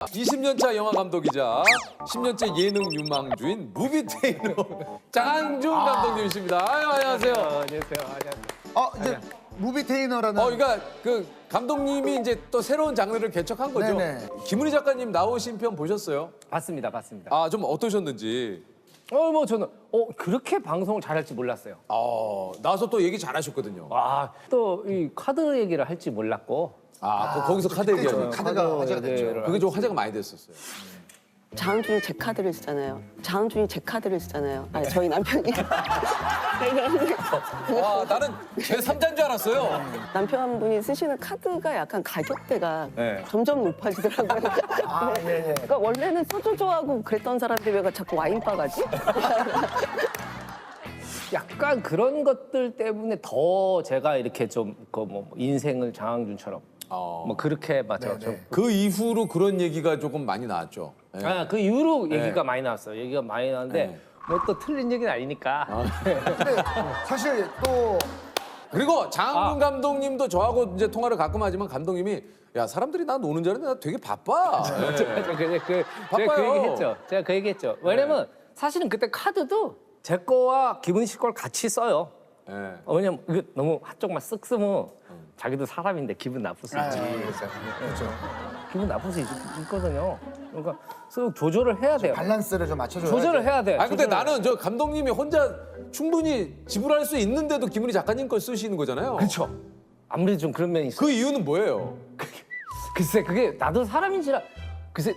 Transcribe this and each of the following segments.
20년차 영화 감독이자 10년째 예능 유망주인 무비테이너 장항준 감독님이십니다. 아유, 안녕하세요. 안녕하세요. 이제 무비 테이너라는. 그러니까 그 감독님이 이제 또 새로운 장르를 개척한 거죠. 네네. 김은희 작가님 나오신 편 보셨어요? 봤습니다. 아, 좀 어떠셨는지. 뭐 저는 그렇게 방송을 잘할지 몰랐어요. 나와서 또 얘기 잘하셨거든요. 또 이 카드 얘기를 할지 몰랐고. 거기서 카드 얘기하니까. 카드가 화제가 됐죠. 그게 좀 화제가 많이 됐었어요. 장항준이 제 카드를 쓰잖아요. 장항준이 제 카드를 쓰잖아요. 저희 남편이. 와, 나는 제 3자인 줄 알았어요. 남편분이 쓰시는 카드가 약간 가격대가 네. 점점 높아지더라고요. 그러니까 원래는 소주 좋아하고 그랬던 사람들이 왜 자꾸 와인바 가지? 약간 그런 것들 때문에 더 제가 이렇게 좀 인생을 장항준처럼 뭐 그렇게 맞죠. 그 이후로 그런 얘기가 조금 많이 나왔죠. 네. 그 이후로 네. 얘기가 많이 나왔어요. 얘기가 많이 나왔는데 네. 뭐 또 틀린 얘기는 아니니까. 근데 사실 또 그리고 장항준 감독님도 저하고 이제 통화를 가끔 하지만 감독님이 야, 사람들이 나 노는 줄 알았는데 나 되게 바빠. 네. 제가 그 바빠요. 얘기했죠. 제가 그 얘기했죠. 왜냐면 사실은 그때 카드도 제 거와 김은희 씨 걸 같이 써요. 네. 왜냐면 이거 너무 한쪽만 쓱 쓰면 자기도 사람인데 기분 나쁠 수 있지. 그렇죠. 기분 나쁠 수 있거든요. 그러니까 쓱 조절을 해야 돼요. 밸런스를 좀 맞춰줘야 조절을 해야 돼. 근데 나는 저 감독님이 혼자 충분히 지불할 수 있는데도 김은희 작가님 걸 쓰시는 거잖아요. 그렇죠. 아무래도 좀 그런 면이 있어. 그 이유는 뭐예요? 글쎄 그게 나도 사람인지라 글쎄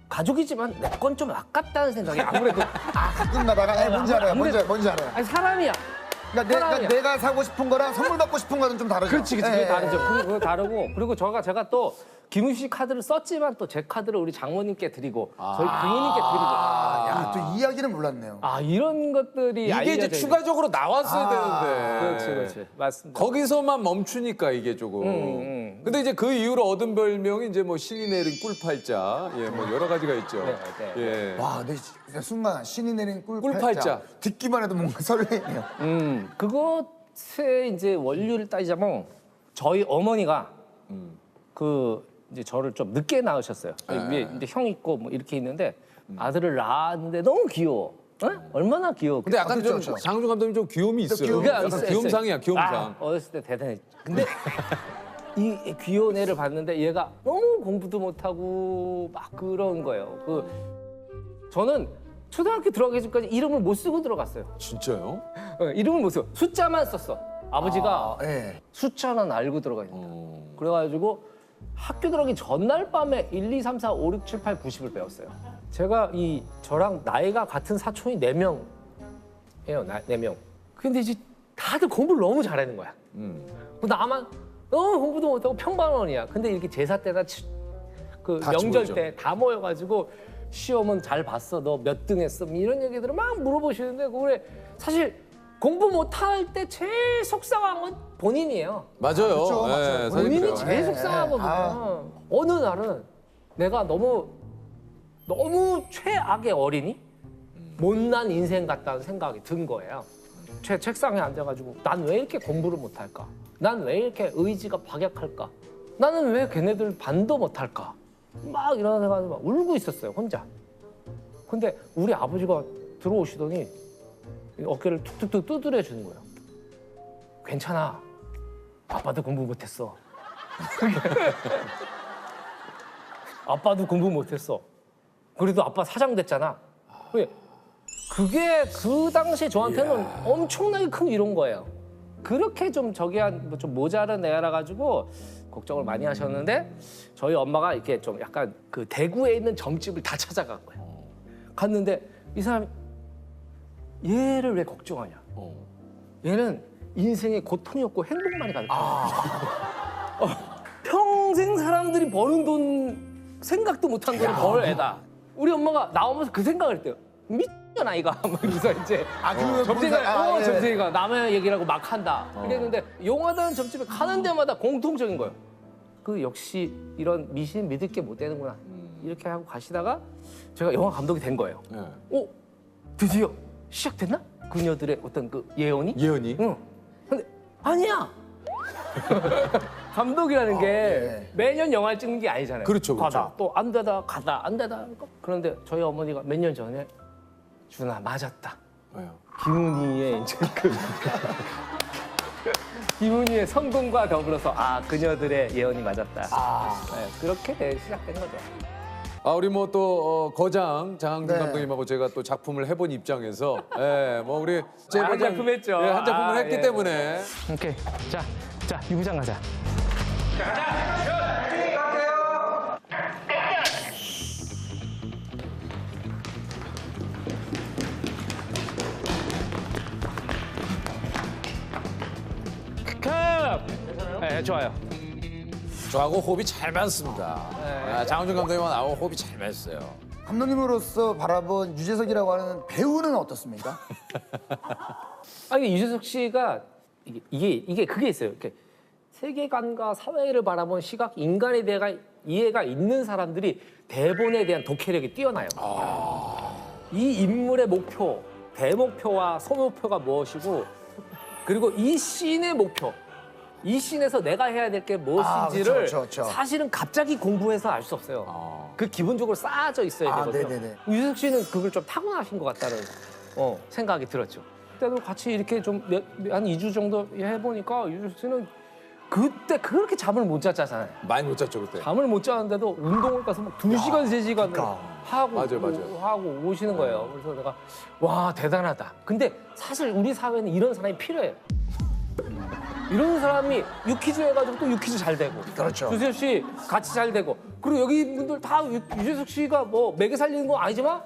가족이지만 내 건 좀 아깝다는 생각이 아무래도 가끔가다가 뭔지 알아요. 뭔지 알아요. 아니 사람이야. 그러니까 내가 사고 싶은 거랑 선물 받고 싶은 거는 좀 다르죠. 그렇지, 그게 예, 다르죠. 예. 그거 다르고 그리고 제가 또 김은희 씨 카드를 썼지만 또 제 카드를 우리 장모님께 드리고 저희 부모님께 야, 또 이야기는 몰랐네요. 드리고 이런 것들이 이게 이제 알려져야 추가적으로 나왔어야 되는데. 그렇지 맞습니다. 거기서만 멈추니까 이게 조금. 근데 이제 그 이후로 얻은 별명이 이제 뭐 신이 내린 꿀팔자, 뭐 여러 가지가 있죠. 네. 예. 와, 근데 진짜 순간 신이 내린 꿀팔자. 꿀팔자. 듣기만 해도 뭔가 설레네요. 그것의 이제 원료를 따지자면 저희 어머니가 그 이제 저를 좀 늦게 낳으셨어요. 위에 이제 형 있고 뭐 이렇게 있는데 아들을 낳았는데 너무 귀여워. 얼마나 귀여워. 근데 약간 좀 그렇죠. 장항준 감독님 좀 귀요미 있어요. 귀여움이 약간 있어요. 귀염상이야, 귀염상. 어렸을 때 대단했지. 근데 이 귀여운 애를 봤는데 얘가 너무 공부도 못하고 막 그런 거예요. 저는 초등학교 들어가기 전까지 이름을 못 쓰고 들어갔어요. 진짜요? 이름을 못 쓰고 숫자만 썼어. 아버지가 예. 숫자는 알고 들어가야 된다. 그래가지고 학교 들어가기 전날 밤에 1, 2, 3, 4, 5, 6, 7, 8, 90을 배웠어요. 제가 저랑 나이가 같은 사촌이 4명이에요. 4명. 근데 이제 다들 공부를 너무 잘하는 거야. 나만 너무 공부도 못하고 평범원이야. 근데 이렇게 제사 때나 그 다 명절 모이죠. 때 다 모여가지고 시험은 잘 봤어. 너 몇 등 했어? 뭐 이런 얘기들을 막 물어보시는데 그래 사실 공부 못할 때 제일 속상한 건 본인이에요. 맞아요. 그렇죠, 예, 맞아요. 사실 본인이 그래요. 제일 예, 속상하거든요. 예. 어느 날은 내가 너무 최악의 어린이? 못난 인생 같다는 생각이 든 거예요. 제 책상에 앉아가지고 난 왜 이렇게 공부를 못할까? 난 왜 이렇게 의지가 박약할까? 나는 왜 걔네들 반도 못할까? 막 이런 생각을 막 울고 있었어요, 혼자. 근데 우리 아버지가 들어오시더니 어깨를 툭툭툭 두드려 주는 거예요. 괜찮아. 아빠도 공부 못했어. 아빠도 공부 못했어. 그래도 아빠 사장 됐잖아. 그게 그 당시 저한테는 엄청나게 큰 위로인 거예요. 그렇게 좀 좀 모자란 애라 가지고 걱정을 많이 하셨는데 저희 엄마가 이렇게 좀 약간 그 대구에 있는 점집을 다 찾아간 거예요. 갔는데 이 사람이 얘를 왜 걱정하냐? 얘는 인생에 고통이 없고 행복만이 가득해. 평생 사람들이 버는 돈 생각도 못한 돈을 벌 애다. 우리 엄마가 나오면서 그 생각을 했대요. 미쳤잖아 이가. 그래서 이제 점쟁이가 남의 얘기라고 막 한다. 그랬는데 용하다는 점집에 가는 데마다 공통적인 거예요. 역시 이런 미신 믿을 게 못 되는구나. 이렇게 하고 가시다가 제가 영화 감독이 된 거예요. 드디어 시작됐나? 그녀들의 어떤 그 예언이? 예언이? 응. 근데 아니야. 감독이라는 게 예. 매년 영화를 찍는 게 아니잖아요. 그렇죠, 그렇죠. 가다 또 안 되다 가다 안 되다. 그런데 저희 어머니가 몇 년 전에 준아 맞았다. 왜요? 김은희의 이제 그 김은희의 성공과 더불어서 그녀들의 예언이 맞았다. 네, 그렇게 시작된 거죠. 우리 뭐 또 거장 장항준 네. 감독님하고 제가 또 작품을 해본 입장에서, 뭐 우리 한 작품 했죠. 한 작품을 했기 예. 때문에 오케이. 자 유부장 가자. 컷! 네, 좋아요. 저하고 호흡이 잘 맞습니다. 장항준 감독님하고 나하고 호흡이 잘 맞았어요. 감독님으로서 바라본 유재석이라고 하는 배우는 어떻습니까? 아니 유재석 씨가 이게 그게 있어요. 이렇게 세계관과 사회를 바라본 시각, 인간에 대한 이해가 있는 사람들이 대본에 대한 독해력이 뛰어나요. 이 인물의 목표, 대목표와 소목표가 무엇이고, 그리고 이 씬의 목표, 이 씬에서 내가 해야 될 게 무엇인지를 그쵸. 사실은 갑자기 공부해서 알 수 없어요. 그 기본적으로 쌓아져 있어야 되거든요. 네네네. 유재석 씨는 그걸 좀 타고나신 것 같다는 생각이 들었죠. 그때도 같이 이렇게 좀 한 2주 정도 해보니까 유재석 씨는 그때 그렇게 잠을 못 잤잖아요. 많이 못 잤죠 그때. 잠을 못 자는데도 운동을 가서 막 2시간, 3시간 하고 맞아요. 하고 오시는 거예요. 그래서 내가 와 대단하다. 근데 사실 우리 사회는 이런 사람이 필요해요. 이런 사람이 유퀴즈 해가지고 또 유퀴즈 잘 되고, 그렇죠. 주세혁 씨 같이 잘 되고, 그리고 여기 분들 다 유재석 씨가 뭐 매개 살리는 거 아니지만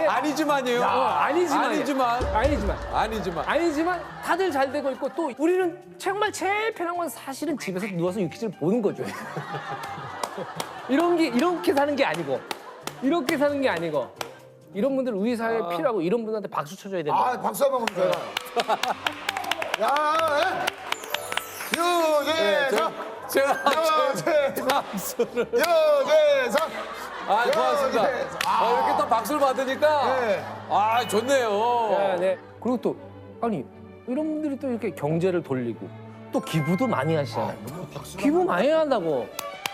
아니지만이에요. 아니지만 다들 잘 되고 있고, 또 우리는 정말 제일 편한 건 사실은 집에서 누워서 유퀴즈를 보는 거죠. 이렇게 사는 게 아니고, 이런 분들 우리 사회에 필요하고, 이런 분들한테 박수 쳐줘야 된다. 박수 한번 줘요. 야, 유재석! 제가 유재석! 유재석! 고맙습니다. 이렇게 또 박수를 받으니까 네. 좋네요. 네. 그리고 또 아니 이런 분들이 또 이렇게 경제를 돌리고 또 기부도 많이 하시잖아요. 기부 많이 한다고.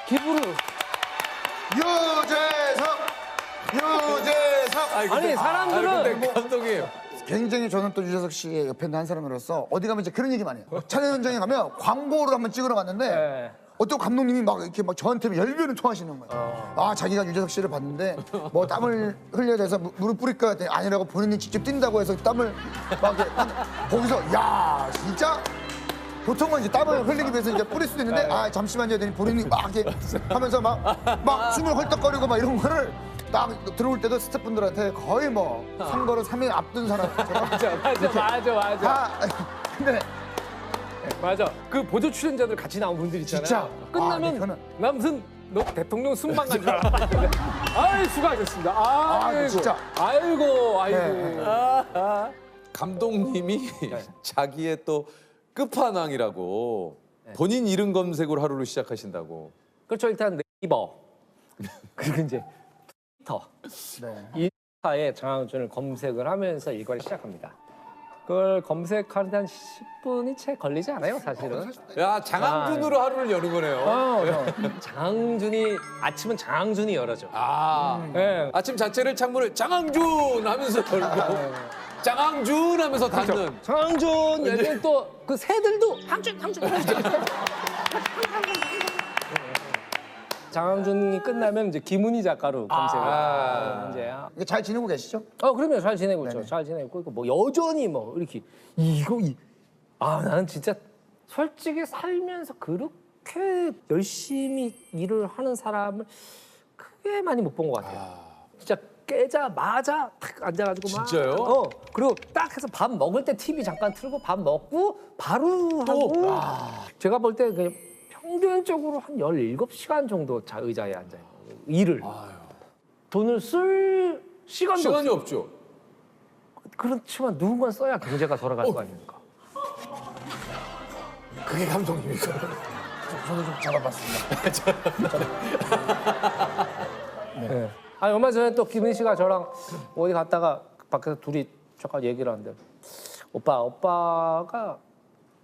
기부를 유재석! 아니 사람들은 근데 감독님 굉장히 저는 또 유재석 씨의 옆에 있는 한 사람으로서 어디 가면 이제 그런 얘기 많이 해요. 촬영 현장에 가면 광고를 한번 찍으러 갔는데 네. 어떤 감독님이 막 이렇게 막 저한테 열변을 토하시는 거예요. 자기가 유재석 씨를 봤는데 뭐 땀을 흘려야 해서 물을 뿌릴까 했더니 아니라고 본인이 직접 뛴다고 해서 땀을 막 이렇게 거기서 야 진짜 보통은 이제 땀을 흘리기 위해서 이제 뿌릴 수도 있는데 잠시만요 했더니 본인이 막 이렇게 하면서 막 숨을 헐떡거리고 막 이런 거를 딱 들어올 때도 스태프분들한테 거의 뭐 선거를 3일 앞둔 사람처럼 맞아. 근데 맞아. 그 보조 출연자들 같이 나온 분들 있잖아요. 진짜? 끝나면 그거는- 나 무슨 너 대통령 순방 간 줄 알았는데. 아이 수고하셨습니다. 진짜. 아이고. 네. 감독님이 자기의 또 끝판왕이라고 본인 이름 검색으로 하루를 시작하신다고. 그렇죠. 일단 네이버 그리고 이제 트위터 인스타에 장항준을 검색을 하면서 일과를 시작합니다. 그걸 검색하는데 한 10분이 채 걸리지 않아요, 사실은. 야 장항준으로 하루를 여는 거네요. 장항준이 아침은 장항준이 열어줘. 네. 아침 자체를 창문을 장항준 하면서 열고 장항준 하면서 닫는. 장항준 열면 또 그 새들도 항준. 장항준이 끝나면 이제 김은희 작가로 검색을 이제. 이게 잘 지내고 계시죠? 그러면 잘 지내고 있죠. 잘 지내고 있고 뭐 여전히 뭐 이렇게 나는 진짜 솔직히 살면서 그렇게 열심히 일을 하는 사람을 크게 많이 못 본 것 같아요. 진짜 깨자마자 탁 앉아가지고 막. 진짜요? 그리고 딱 해서 밥 먹을 때 TV 잠깐 틀고 밥 먹고 바로 하고. 제가 볼 때 그냥 평균적으로 한 17시간 정도 의자에 앉아요. 일을. 돈을 쓸 시간이 없죠. 그렇지만 누군가 써야 경제가 돌아갈 거 아닙니까? 그게 감독님이니까. 저도 좀 잡아봤습니다. 네. 얼마 전에 또 김은 씨가 저랑 어디 갔다가 밖에서 둘이 잠깐 얘기를 하는데 오빠가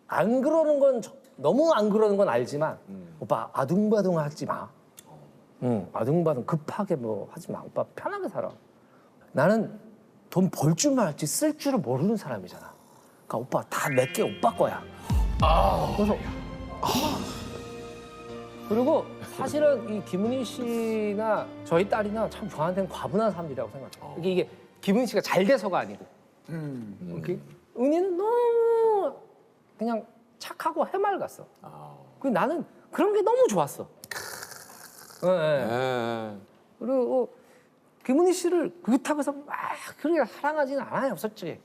안 그러는 건 너무 안 그러는 건 알지만 오빠 아둥바둥하지 마. 아둥바둥 급하게 뭐 하지 마. 오빠 편하게 살아. 나는 돈 벌 줄만 알지 쓸 줄을 모르는 사람이잖아. 그러니까 오빠 다 내게 오빠 거야. 그래서 그리고 사실은 이 김은희 씨나 저희 딸이나 참 저한테는 과분한 사람들이라고 생각해요. 이게 김은희 씨가 잘 돼서가 아니고 이렇게 은희는 너무 그냥 착하고 해맑았어. 그 나는 그런 게 너무 좋았어. 예, 예. 예. 그리고 김은희 씨를 그렇다고 해서 막 그렇게 사랑하지는 않아요, 솔직히.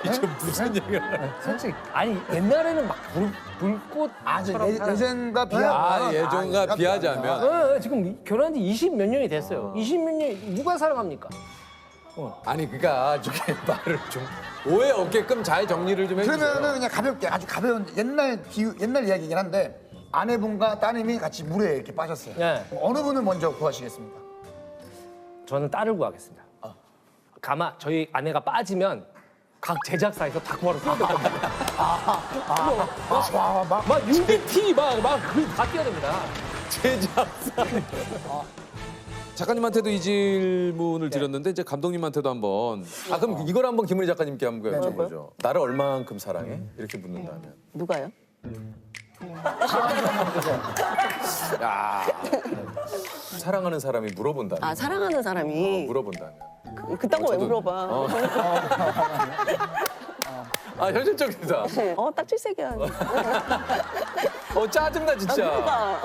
이게 무슨 얘기야? 솔직히 아니 옛날에는 막 불꽃처럼 예전과 비하면 아, 예전과 비하자면. 지금 결혼한 지 20 몇 년이 됐어요. 20 몇 년 누가 사랑합니까? 아니 그러니까 저게 말을 좀 오해 없게끔 잘 정리를 좀 해주세요. 그러면은 그냥 가볍게 아주 가벼운 옛날 이야기이긴 한데 아내분과 따님이 같이 물에 이렇게 빠졌어요. 네. 어느 분을 먼저 구하시겠습니까? 저는 딸을 구하겠습니다. 가마 저희 아내가 빠지면 각 제작사에서 다 구하러 뛰어들 겁니다. 막 UBT 막다 뛰어듭니다. 제작사. 작가님한테도 이 질문을 드렸는데 이제 감독님한테도 한번. 아 그럼 이걸 한번 김은희 작가님께 한번 여쭤보죠. 나를 얼만큼 사랑해? 이렇게 묻는다면. 누가요? 야. 사랑하는 사람이 물어본다면. 아 사랑하는 사람이 물어본다면. 그딴 거 왜 저도- 물어봐? 아 현실적이다. 딱 질색이야. 짜증나 진짜.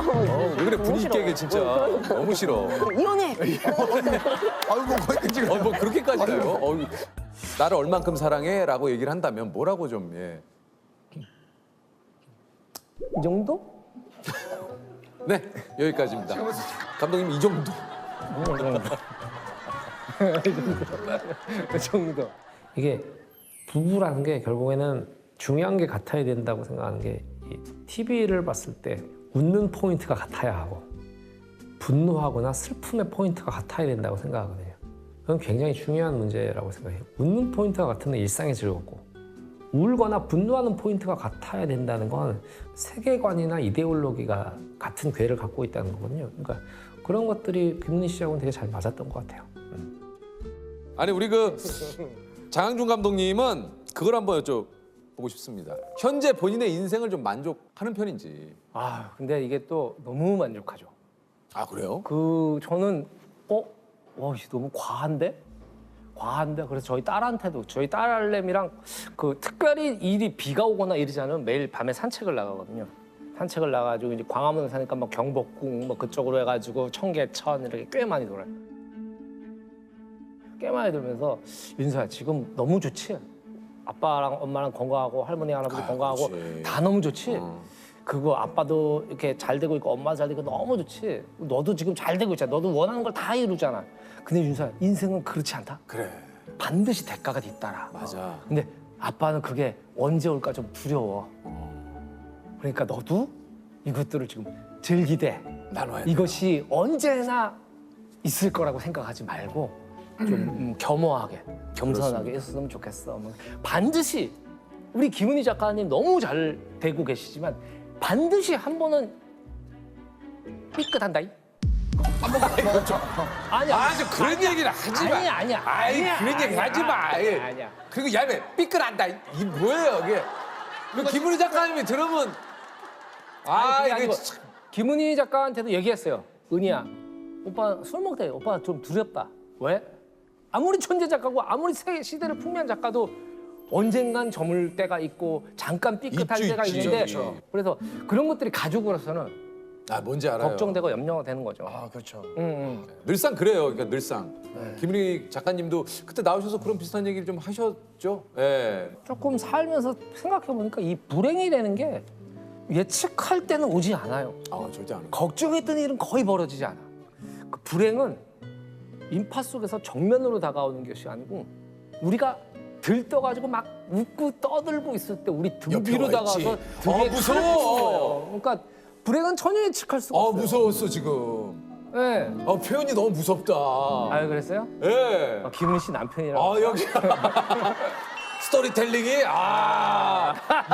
왜 그래 분위기 깨게 진짜. 너무 싫어. 이혼해. 아이고 거기까지 뭐 그렇게까지 가요? 나를 얼만큼 사랑해?라고 얘기를 한다면 뭐라고 좀 예. 이 정도? 네 여기까지입니다. 감독님 이 정도. 그 정도. 이게 부부라는 게 결국에는 중요한 게 같아야 된다고 생각하는 게 TV를 봤을 때 웃는 포인트가 같아야 하고 분노하거나 슬픔의 포인트가 같아야 된다고 생각하거든요. 그건 굉장히 중요한 문제라고 생각해요. 웃는 포인트가 같으면 일상이 즐겁고 울거나 분노하는 포인트가 같아야 된다는 건 세계관이나 이데올로기가 같은 궤를 갖고 있다는 거거든요. 그러니까 그런 것들이 김은희 씨하고는 되게 잘 맞았던 것 같아요. 아니 우리 그 장항준 감독님은 그걸 한번 여쭤보고 싶습니다. 현재 본인의 인생을 좀 만족하는 편인지. 아, 근데 이게 또 너무 만족하죠. 아 그래요? 저는 와, 이거 너무 과한데? 그래서 저희 딸한테도 저희 딸내미랑 특별히 비가 오거나 이러지 않으면 매일 밤에 산책을 나가거든요. 산책을 나가지고 이제 광화문 사니까 막 경복궁 뭐 그쪽으로 해가지고 청계천 이렇게 꽤 많이 돌아요. 꽤 많이 돌면서 윤서야 지금 너무 좋지? 아빠랑 엄마랑 건강하고 할머니 할아버지 건강하고 그렇지. 다 너무 좋지? 그거 아빠도 이렇게 잘 되고 있고 엄마 잘 되고 너무 좋지? 너도 지금 잘 되고 있잖아. 너도 원하는 걸 다 이루잖아. 근데 윤서야 인생은 그렇지 않다? 그래. 반드시 대가가 뒤따라. 맞아. 근데 아빠는 그게 언제 올까 좀 두려워. 그러니까 너도 이것들을 지금 즐기되 나눠야 돼. 이것이 언제나 있을 거라고 생각하지 말고 좀 겸허하게 겸손하게 있었으면 좋겠어. 뭐 반드시 우리 김은희 작가님 너무 잘 되고 계시지만 반드시 한 번은 삐끗한다이. 아니야. 아주 그런 얘기를 하지 마. 아니야. 아이 아니야, 그런 얘기 아니야, 하지 마. 아니야. 그리고 야매 삐끗한다. 이 뭐예요 이게? 그 김은희 작가님이 들으면 그게 이게 아니고 참- 김은희 작가한테도 얘기했어요. 은희야, 오빠 술 먹을 때 오빠 좀 두렵다. 왜? 아무리 천재 작가고 아무리 시대를 풍미한 작가도 언젠간 저물 때가 있고 잠깐 삐끗할 있지, 때가 있지. 있는데 그렇죠. 그래서 그런 것들이 가족으로서는 뭔지 알아요. 걱정되고 염려가 되는 거죠. 아 그렇죠. 늘상 그래요. 그러니까 늘상. 김은희 작가님도 그때 나오셔서 그런 비슷한 얘기를 좀 하셨죠. 예. 조금 살면서 생각해 보니까 이 불행이라는 게 예측할 때는 오지 않아요. 절대 안 해요. 걱정했던 일은 거의 벌어지지 않아. 그 불행은 인파 속에서 정면으로 다가오는 것이 아니고 우리가 들떠가지고 막 웃고 떠들고 있을 때 우리 등 옆에 뒤로 와 다가와서 있지. 등에 무서워. 칼을 쏘는 거예요. 그러니까 불행은 전혀 예측할 수가 없어요. 무서웠어 지금. 네. 표현이 너무 무섭다. 아 그랬어요? 예. 김은희 씨 남편이라고. 여기. 스토리텔링이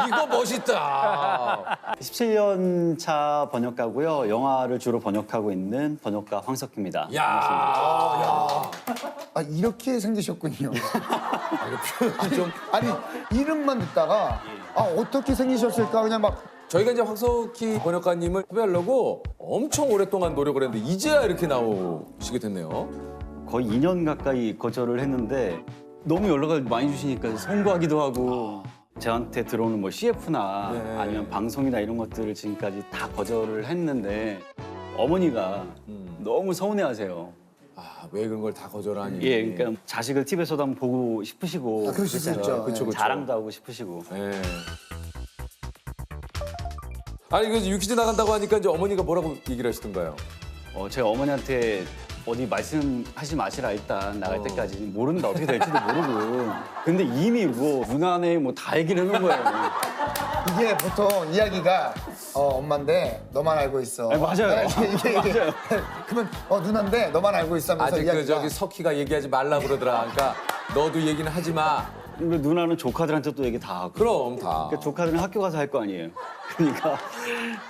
이거 멋있다. 17년 차 번역가고요. 영화를 주로 번역하고 있는 번역가 황석기입니다. 야. 아 이렇게 생기셨군요. 좀 아니 이름만 듣다가 어떻게 생기셨을까 그냥 막 저희가 이제 황석희 번역가님을 섭외하려고 엄청 오랫동안 노력을 했는데 이제야 이렇게 나오시게 됐네요. 거의 2년 가까이 거절을 했는데 너무 연락을 많이 주시니까 송구하기도 하고 저한테 들어오는 뭐 CF나 네. 아니면 방송이나 이런 것들을 지금까지 다 거절을 했는데 어머니가 너무 서운해하세요. 왜 그런 걸 다 거절하니? 예, 그러니까 자식을 TV에서도 한번 보고 싶으시고 그러실 수 있죠. 그쵸, 그쵸. 자랑도 하고 싶으시고 예. 아니 그 유퀴즈 나간다고 하니까 이제 어머니가 뭐라고 얘기를 하시던가요? 제가 어머니한테 어디 말씀하지 마시라 일단 나갈 때까지 모른다 어떻게 될지도 모르고 근데 이미 뭐 누나네 뭐 다 얘기를 해놓은 거예요. 이게 보통 이야기가 엄마인데 너만 알고 있어. 아니, 맞아요. 이게 그러면 누나인데 너만 알고 있어 하면서 아직 이야기가 그 저기 석희가 얘기하지 말라 그러더라. 그러니까 너도 얘기는 하지 마. 근데 누나는 조카들한테 또 얘기 다 하고 그럼 다. 그러니까 조카들은 학교 가서 할 거 아니에요. 그러니까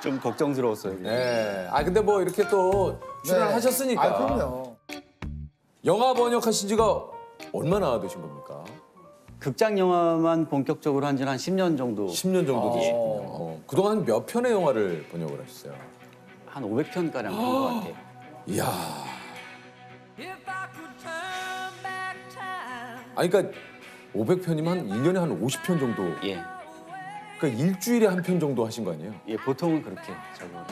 좀 걱정스러웠어요. 네. 근데 뭐 이렇게 또 출연하셨으니까. 아 그럼요. 영화 번역하신 지가 얼마나 되신 겁니까? 극장 영화만 본격적으로 한 지는 한 10년 정도 10년 정도 되셨군요. 그동안 몇 편의 영화를 번역을 하셨어요? 한 500편가량 한 것 같아요. 이야. 그러니까 500편이면 한 1년에 한 50편 정도. 예. 그러니까 일주일에 한 편 정도 하신 거 아니에요? 예, 보통은 그렇게 적어요.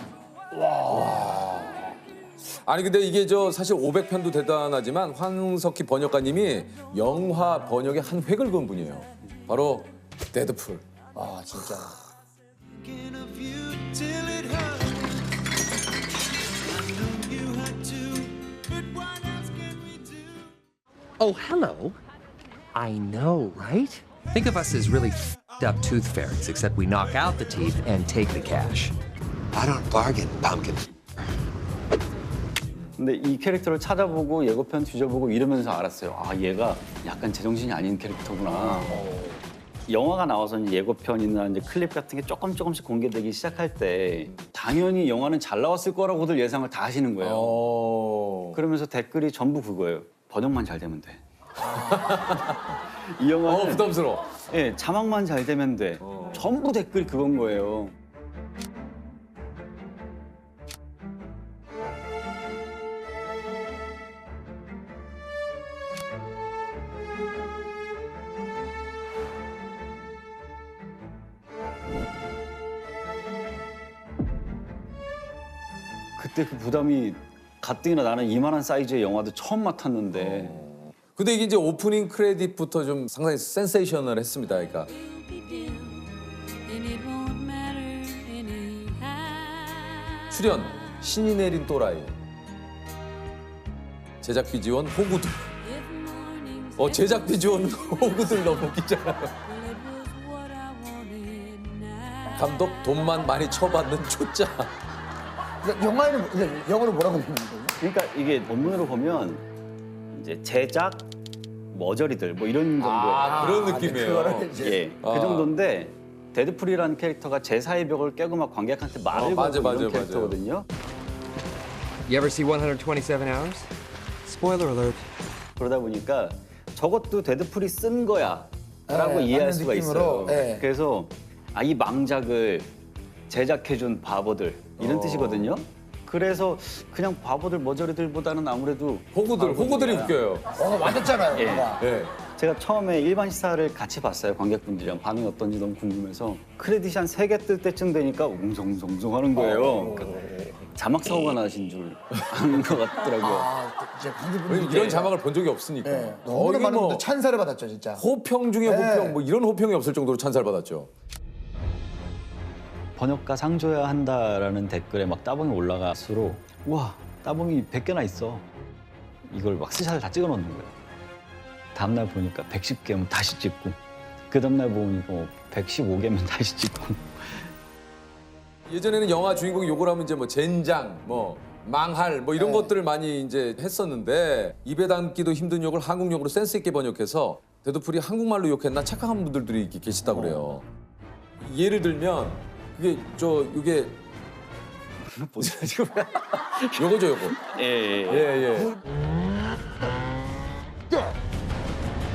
아니 근데 이게 사실 500편도 대단하지만 황석희 번역가님이 영화 번역에 한 획을 그은 분이에요. 바로 데드풀. 아 진짜. Oh, hello. I know, right? Think of us as really f***ed up tooth fairies, except we knock out the teeth and take the cash. I don't bargain, pumpkin. 근데 이 캐릭터를 찾아보고 예고편 뒤져보고 이러면서 알았어요. 얘가 약간 제정신이 아닌 캐릭터구나. 영화가 나와서 이제 예고편이나 이제 클립 같은 게 조금씩 공개되기 시작할 때 당연히 영화는 잘 나왔을 거라고들 예상을 다 하시는 거예요. 그러면서 댓글이 전부 그거예요. 번역만 잘 되면 돼. 이 영화는 부담스러워. 예, 자막만 잘 되면 돼. 전부 댓글이 그건 거예요. 그때 그 부담이 가뜩이나 나는 이만한 사이즈의 영화도 처음 맡았는데 근데 이게 이제 오프닝 크레딧부터 좀 상당히 센세이셔널 했습니다. 그러니까 출연 신이 내린 또라이, 제작비 지원 호구들. 제작비 지원 호구들 너무 웃기잖아요. 감독 돈만 많이 쳐받는 초짜. 그러니까 영어로 뭐라고 부르는 거예요? 그러니까 이게 본문으로 보면 이제 제작 머저리들 뭐 이런 정도의 그런 느낌이에요. 그거를 이제 예, 그 정도인데 데드풀이라는 캐릭터가 제사의 벽을 깨고 막 관객한테 말을 맞아, 걸고 맞아, 이런 맞아요. 캐릭터거든요. You ever see 127 Hours? Spoiler alert. 그러다 보니까 저것도 데드풀이 쓴 거야 라고 네, 이해할 맞는 수가 느낌으로, 있어요. 네. 그래서 이 망작을 제작해준 바보들 이런 뜻이거든요. 그래서 그냥 바보들 머저리들보다는 아무래도 호구들이 웃겨요. 맞았잖아요. 예. 영화. 예. 제가 처음에 일반 시사를 같이 봤어요. 관객분들이랑 반응이 어떤지 너무 궁금해서 크레딧이 한 3개 뜰 때쯤 되니까 웅성웅성 하는 거예요. 그러니까 자막 사고가 나신 줄 아는 것 같더라고요. 이제 관객분들이 이런 자막을 본 적이 없으니까. 너무 거의 많은 뭐 분들 찬사를 받았죠 진짜. 호평 중에 호평, 뭐 이런 호평이 없을 정도로 찬사를 받았죠. 번역가 상 줘야 한다라는 댓글에 막 따봉이 올라갈수록 우와 따봉이 100개나 있어. 이걸 막 스샷을 다 찍어 놓는 거예요. 다음날 보니까 110개면 다시 찍고 그 다음날 보니까 115개면 다시 찍고 예전에는 영화 주인공이 욕을 하면 이제 뭐 젠장, 뭐 망할, 뭐 이런 것들을 많이 이제 했었는데 입에 담기도 힘든 욕을 한국 욕으로 센스 있게 번역해서 데드풀이 한국말로 욕했나 착각한 분들이 이렇게 계시다고 그래요. 예를 들면 그게 이게 뭐죠 지금? 요거죠 요거. 예. 예.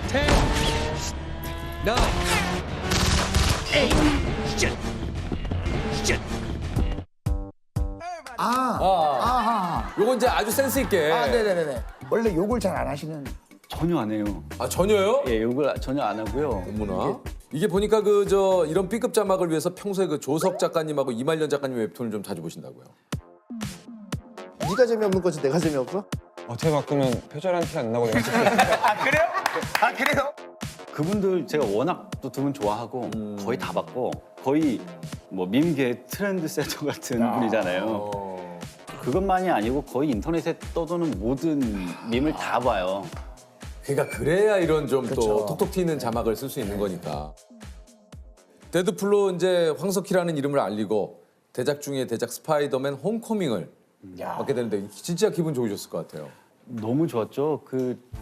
10, 9, 8, shit, shit. 요거 이제 아주 센스 있게. 네네네네. 원래 욕을 잘 안 하시는. 전혀 안 해요. 아 전혀요? 예, 욕을 전혀 안 하고요. 어머나. 이게 보니까 이런 B급 자막을 위해서 평소에 그 조석 작가님하고 이말년 작가님 웹툰을 좀 자주 보신다고요. 네가 재미없는 거지 내가 재미없어? 어떻게 바꾸면 표절한 티 안 나고 내가 그래요? 그분들 제가 워낙 또 두 분 좋아하고 거의 다 봤고 거의 뭐 밈계 트렌드 세터 같은 분이잖아요. 그것만이 아니고 거의 인터넷에 떠도는 모든 밈을 다 봐요. 그러니까 그래야 이런 좀 또 그쵸. 톡톡 튀는 자막을 쓸 수 있는 거니까. 데드풀로 이제 황석희라는 이름을 알리고 대작 중에 대작 스파이더맨 홈커밍을 받게 되는데 진짜 기분 좋으셨을 것 같아요. 너무 좋았죠.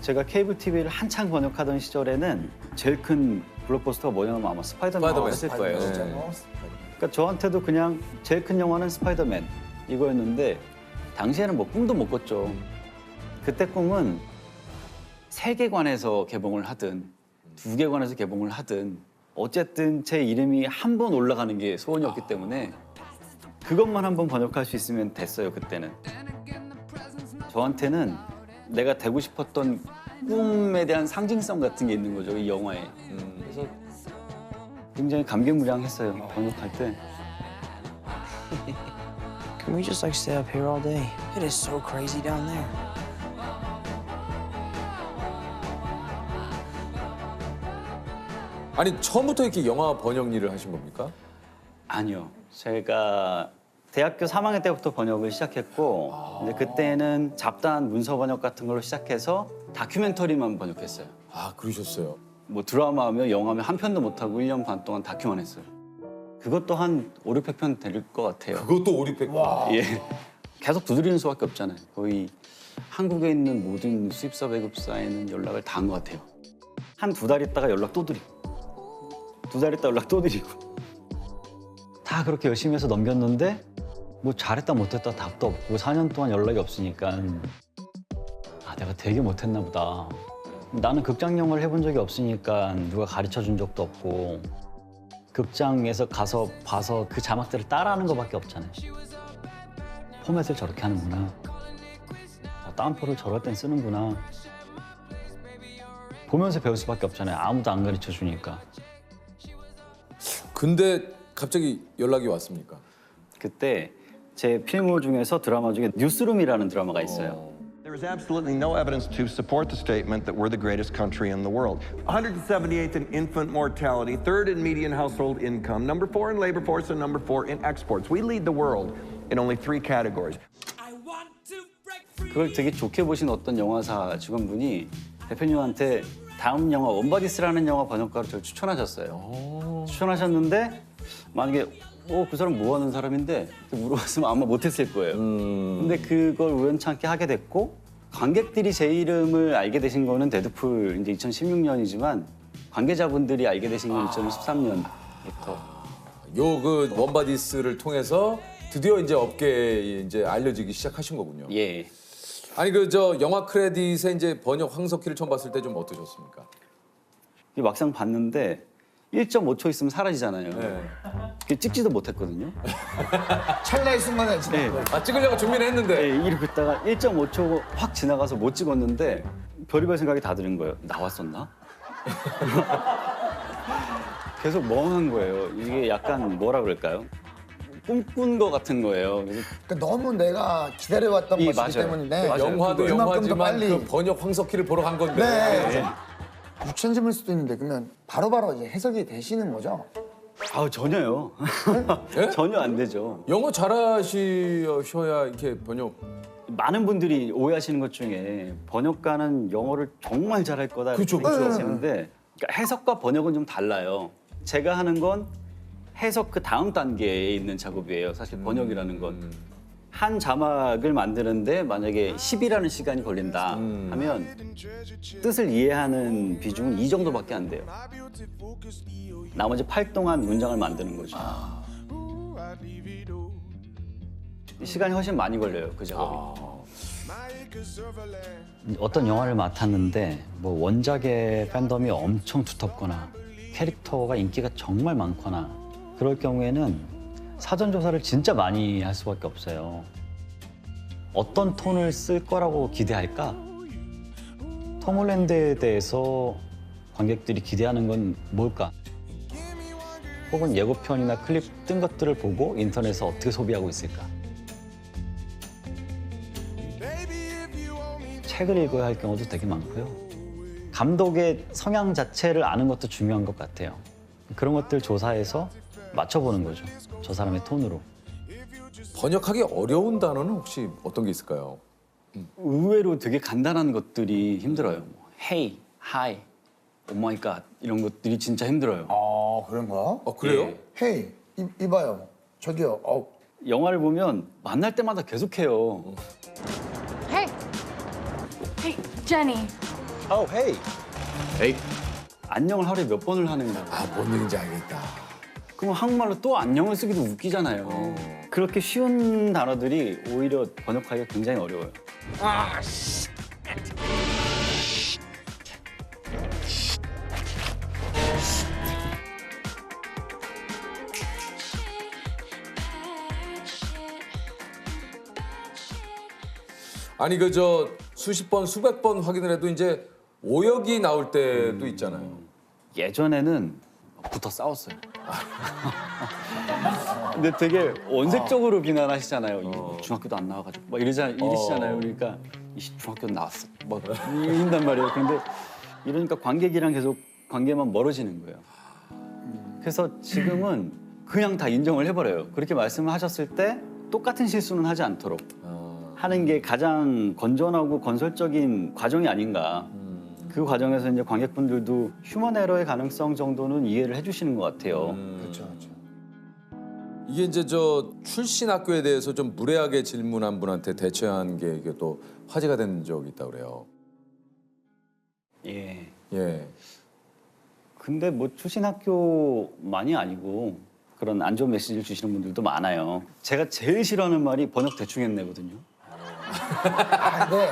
제가 케이블 TV를 한창 번역하던 시절에는 제일 큰 블록버스터가 뭐냐면 아마 스파이더맨이었을 거예요. 네. 그러니까 저한테도 그냥 제일 큰 영화는 스파이더맨 이거였는데 당시에는 뭐 꿈도 못 꿨죠. 그때 꿈은 3개관에서 개봉을 하든 2개관에서 개봉을 하든 어쨌든 제 이름이 한 번 올라가는 게 소원이었기 때문에 그것만 한번 번역할 수 있으면 됐어요, 그때는. 저한테는 내가 되고 싶었던 꿈에 대한 상징성 같은 게 있는 거죠, 이 영화에. 그래서 굉장히 감개무량했어요, 번역할 때. Can we just like stay up here all day? It is so crazy down there. 아니 처음부터 이렇게 영화 번역 일을 하신 겁니까? 아니요. 제가 대학교 3학년 때부터 번역을 시작했고 근데 그때는 잡다한 문서 번역 같은 걸로 시작해서 다큐멘터리만 번역했어요. 아 그러셨어요. 뭐 드라마며 영화며 한 편도 못하고 1년 반 동안 다큐만 했어요. 그것도 한 5, 600편 될 것 같아요. 그것도 5, 600. 예. 계속 두드리는 수밖에 없잖아요. 거의 한국에 있는 모든 수입사, 배급사에는 연락을 다 한 것 같아요. 한 2달 있다가 연락 또 드리고 2달 있다가 연락 또 드리고 다 그렇게 열심히 해서 넘겼는데 뭐 잘했다 못했다 답도 없고 4년 동안 연락이 없으니까 내가 되게 못했나 보다. 나는 극장 영화를 해본 적이 없으니까 누가 가르쳐준 적도 없고 극장에서 가서 봐서 그 자막들을 따라하는 것밖에 없잖아요. 포맷을 저렇게 하는구나. 따옴표를 저럴 땐 쓰는구나. 보면서 배울 수밖에 없잖아요. 아무도 안 가르쳐 주니까. 근데 갑자기 연락이 왔습니까? 그때 제 필모 중에서 드라마 중에 뉴스룸이라는 드라마가 있어요. There is absolutely no evidence to support the statement that we're the greatest country in the world. 178th in infant mortality, 3rd in median household income, number 4 in labor force, and number 4 in exports. We lead the world in only 3 categories. 그걸 되게 좋게 보신 어떤 영화사 직원분이 대표님한테 다음 영화 원바디스라는 영화 번역가로 저를 추천하셨어요. 추천하셨는데 만약에 그 사람 뭐 하는 사람인데 이렇게 물어봤으면 아마 못했을 거예요. 근데 그걸 우연찮게 하게 됐고 관객들이 제 이름을 알게 되신 거는 데드풀 이제 2016년이지만 관계자분들이 알게 되신 건 2013년부터. 요 원바디스를 통해서 드디어 이제 업계에 이제 알려지기 시작하신 거군요. 예. 아니 영화 크레딧에 이제 번역 황석희를 처음 봤을 때 좀 어떠셨습니까? 막상 봤는데 1.5초 있으면 사라지잖아요. 네. 찍지도 못했거든요. 찰나의 순간에 진짜. 네. 아 찍으려고 준비는 했는데. 네, 이러고 있다가 1.5초 확 지나가서 못 찍었는데 별의별 생각이 다 드는 거예요. 나왔었나? 계속 멍한 거예요. 이게 약간 뭐라 그럴까요? 꿈꾼 거 같은 거예요. 그래서 그러니까 너무 내가 기다려왔던 것이기 맞아요. 때문에 맞아요. 영화도 그만큼 더 영화지만 빨리. 그 번역 황석희를 보러 간 건데. 네. 유치원점일 수도 있는데 그러면 바로바로 이제 해석이 되시는 거죠? 전혀요. 네? 전혀 안 되죠. 영어 잘하셔야 이렇게 번역. 많은 분들이 오해하시는 것 중에 번역가는 영어를 정말 잘할 거다 그쵸, 이렇게 그쵸. 생각하시는데 그러니까 해석과 번역은 좀 달라요. 제가 하는 건 해석 그 다음 단계에 있는 작업이에요. 사실 번역이라는 건 한 자막을 만드는데 만약에 10이라는 시간이 걸린다 하면 뜻을 이해하는 비중은 이 정도밖에 안 돼요. 나머지 8 동안 문장을 만드는 거죠. 시간이 훨씬 많이 걸려요, 그 작업이. 어떤 영화를 맡았는데 뭐 원작의 팬덤이 엄청 두텁거나 캐릭터가 인기가 정말 많거나 그럴 경우에는 사전 조사를 진짜 많이 할 수밖에 없어요. 어떤 톤을 쓸 거라고 기대할까? 톰 홀랜드에 대해서 관객들이 기대하는 건 뭘까? 혹은 예고편이나 클립 뜬 것들을 보고 인터넷에서 어떻게 소비하고 있을까? 책을 읽어야 할 경우도 되게 많고요. 감독의 성향 자체를 아는 것도 중요한 것 같아요. 그런 것들 조사해서 맞춰보는 거죠. 저 사람의 톤으로. 번역하기 어려운 단어는 혹시 어떤 게 있을까요? 의외로 되게 간단한 것들이 힘들어요. 뭐, hey, hi, oh my god 이런 것들이 진짜 힘들어요. 아, 그런 거야? 그래요? 예. 헤이, 이봐요. 저기요. 영화를 보면 만날 때마다 계속해요. Hey. Hey, Jenny. Oh, hey. Hey. 안녕을 하루에 몇 번을 하는 거야. 뭔 얘기인지 알겠다. 그럼 한국말로 또 안녕을 쓰기도 웃기잖아요. 그렇게 쉬운 단어들이 오히려 번역하기가 굉장히 어려워요. 아니 저 수십 번 수백 번 확인을 해도 이제 오역이 나올 때도 있잖아요. 예전에는 붙어 싸웠어요. 근데 되게 원색적으로 비난하시잖아요. 중학교도 안 나와가지고 막 이러시잖아요. 그러니까 중학교도 나왔어. 막 이런단 말이에요. 그런데 이러니까 관객이랑 계속 관계만 멀어지는 거예요. 그래서 지금은 그냥 다 인정을 해버려요. 그렇게 말씀을 하셨을 때 똑같은 실수는 하지 않도록 하는 게 가장 건전하고 건설적인 과정이 아닌가. 그 과정에서 이제 관객분들도 휴먼 에러의 가능성 정도는 이해를 해주시는 것 같아요. 그렇죠, 그렇죠. 이게 이제 저 출신 학교에 대해서 좀 무례하게 질문한 분한테 대처한 게 이게 또 화제가 된 적이 있다 그래요. 예. 예. 근데 뭐 출신 학교만이 아니고 그런 안 좋은 메시지를 주시는 분들도 많아요. 제가 제일 싫어하는 말이 번역 대충 했네거든요. 네.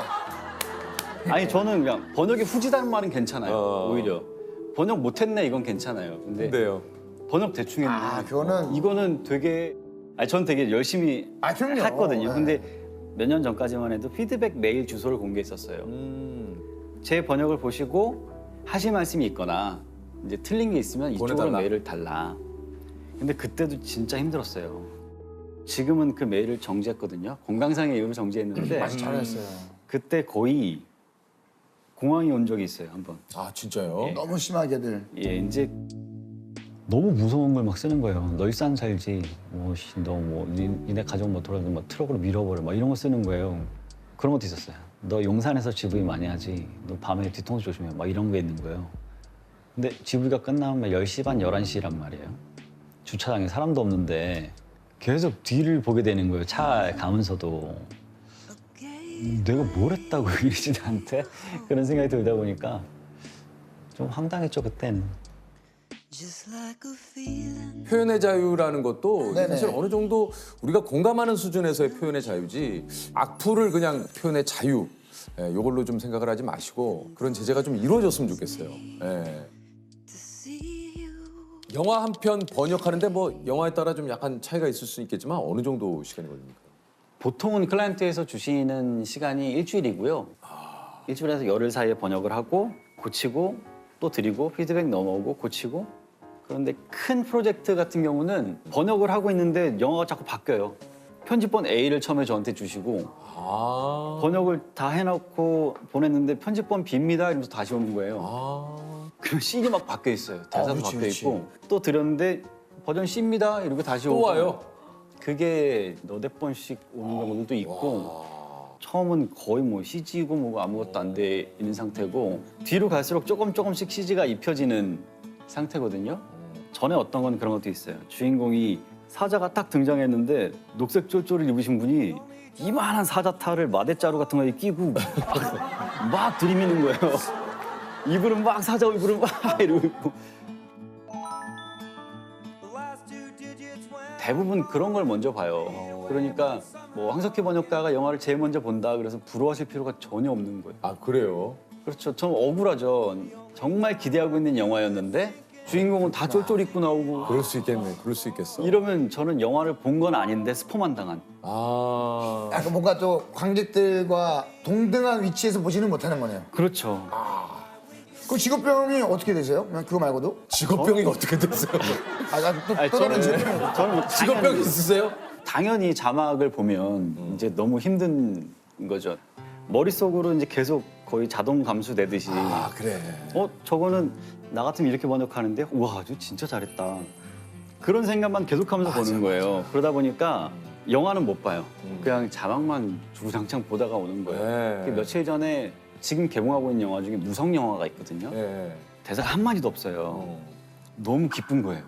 아니 저는 그냥 번역이 후지다는 말은 괜찮아요. 오히려 번역 못했네 이건 괜찮아요. 근데요. 번역 대충 했네. 그거는 이거는 되게 전 되게 열심히 그럼요. 했거든요. 네. 근데 몇 년 전까지만 해도 피드백 메일 주소를 공개했었어요. 제 번역을 보시고 하실 말씀이 있거나 이제 틀린 게 있으면 이쪽으로 보내달라. 메일을 달라. 근데 그때도 진짜 힘들었어요. 지금은 그 메일을 정지했거든요. 건강상의 이유로 정지했는데 잘했어요. 그때 거의 공황이 온 적이 있어요, 한 번. 아 진짜요? 너무 심하게들. 예, 이제 너무 무서운 걸 막 쓰는 거예요. 너 일산 살지, 너 니네 가족 뭐 돌아도 뭐 트럭으로 밀어버려, 막 이런 거 쓰는 거예요. 그런 것도 있었어요. 너 용산에서 GV 많이 하지, 너 밤에 뒤통수 조심해, 막 이런 게 있는 거예요. 근데 GV가 끝나면 10시 반, 11시란 말이에요. 주차장에 사람도 없는데 계속 뒤를 보게 되는 거예요. 차에 가면서도. 내가 뭘 했다고 이러지 나한테? 그런 생각이 들다 보니까 좀 황당했죠, 그때는. 표현의 자유라는 것도 네네. 사실 어느 정도 우리가 공감하는 수준에서의 표현의 자유지 악플을 그냥 표현의 자유 이걸로 좀 생각을 하지 마시고 그런 제재가 좀 이루어졌으면 좋겠어요. 예. 영화 한 편 번역하는데 뭐 영화에 따라 좀 약간 차이가 있을 수 있겠지만 어느 정도 시간이 걸립니까? 보통은 클라이언트에서 주시는 시간이 일주일이고요. 일주일에서 열흘 사이에 번역을 하고 고치고 또 드리고 피드백 넘어오고 고치고. 그런데 큰 프로젝트 같은 경우는 번역을 하고 있는데 영화가 자꾸 바뀌어요. 편집본 A를 처음에 저한테 주시고 번역을 다 해놓고 보냈는데 편집본 B입니다 이러면서 다시 오는 거예요. 그럼 C가 막 바뀌어 있어요. 대사도 그렇지, 바뀌어 그렇지. 있고 또 드렸는데 버전 C입니다 이러고 다시 또 오고 와요? 그게 너댓 번씩 오는 경우들도 있고 처음은 거의 뭐 CG고 뭐고 아무것도 안 돼 있는 상태고 뒤로 갈수록 조금씩 CG가 입혀지는 상태거든요. 전에 어떤 건 그런 것도 있어요. 주인공이 사자가 딱 등장했는데 녹색 쫄쫄을 입으신 분이 이만한 사자탈을 마대자루 같은 거에 끼고 막 들이미는 거예요. 이불은 막 사자 이불은 막 이러고 대부분 그런 걸 먼저 봐요. 그러니까 뭐 황석희 번역가가 영화를 제일 먼저 본다 그래서 부러워하실 필요가 전혀 없는 거예요. 아 그래요? 그렇죠. 좀 억울하죠. 정말 기대하고 있는 영화였는데 주인공은 다 쫄쫄 입고 나오고 그럴 수 있겠네. 그럴 수 있겠어. 이러면 저는 영화를 본 건 아닌데 스포만 당한. 아. 약간 뭔가 또 관객들과 동등한 위치에서 보지는 못하는 거네요. 그렇죠. 그 직업병이 어떻게 되세요? 그냥 그거 말고도? 직업병이 어떻게 되세요? 또 다른 직업병. 저는 뭐 직업병 있으세요? 당연히 자막을 보면 이제 너무 힘든 거죠. 머릿속으로 이제 계속 거의 자동 감수되듯이 아 그래. 저거는 나 같으면 이렇게 번역하는데 우와 저 진짜 잘했다. 그런 생각만 계속하면서 보는 거예요. 그러다 보니까 영화는 못 봐요. 그냥 자막만 주구장창 보다가 오는 거예요. 네. 그 며칠 전에 지금 개봉하고 있는 영화 중에 무성 영화가 있거든요. 네. 대사가 한 마디도 없어요. 너무 기쁜 거예요.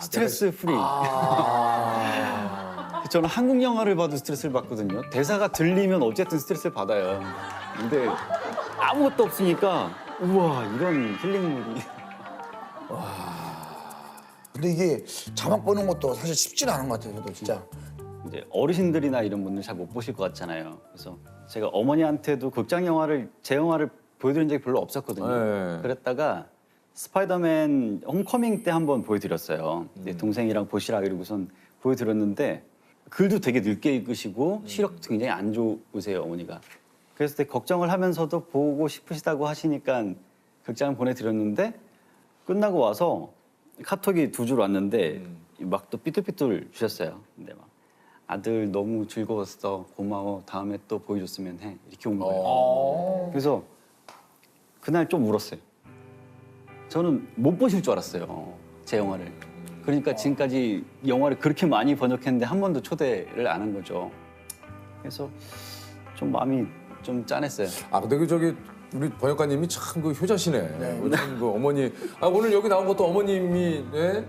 스트레스 프리. 저는 한국 영화를 봐도 스트레스를 받거든요. 대사가 들리면 어쨌든 스트레스를 받아요. 근데 아무것도 없으니까 우와 이런 힐링물이. 근데 이게 자막 보는 것도 사실 쉽지는 않은 것 같아요. 저도 진짜. 이제 어르신들이나 이런 분들 잘 못 보실 것 같잖아요. 그래서 제가 어머니한테도 극장 영화를 제 영화를 보여드린 적이 별로 없었거든요. 네. 그랬다가 스파이더맨 홈커밍 때 한번 보여드렸어요. 이제 동생이랑 보시라 이러고선 보여드렸는데 글도 되게 늦게 읽으시고 시력도 굉장히 안 좋으세요 어머니가. 그래서 되게 걱정을 하면서도 보고 싶으시다고 하시니까 극장을 보내드렸는데 끝나고 와서 카톡이 2줄 왔는데 막 또 삐뚤삐뚤 주셨어요. 근데 막 아들 너무 즐거웠어 고마워 다음에 또 보여줬으면 해 이렇게 온 거예요. 그래서 그날 좀 울었어요. 저는 못 보실 줄 알았어요 제 영화를. 그러니까 지금까지 영화를 그렇게 많이 번역했는데 한 번도 초대를 안 한 거죠. 그래서 좀 마음이 좀 짠했어요. 아 근데 그 저기 우리 번역가님이 참 그 효자시네. 참 그 어머니. 아 오늘 여기 나온 것도 어머님이 예?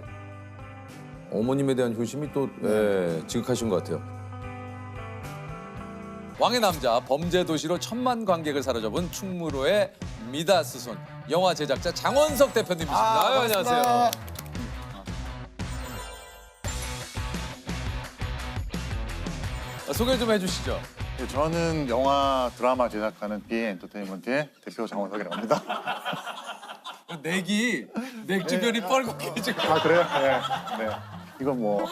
어머님에 대한 효심이 또 예, 지극하신 것 같아요. 왕의 남자 범죄 도시로 1000만 관객을 사로잡은 충무로의 미다스손 영화 제작자 장원석 대표님이십니다. 아유, 안녕하세요. 소개 좀 해주시죠. 네, 저는 영화 드라마 제작하는 BA 엔터테인먼트의 대표 장원석이라고 합니다. 넥 주변이 뻘겋게 지금. 아 그래요? 네. 네. 이건 뭐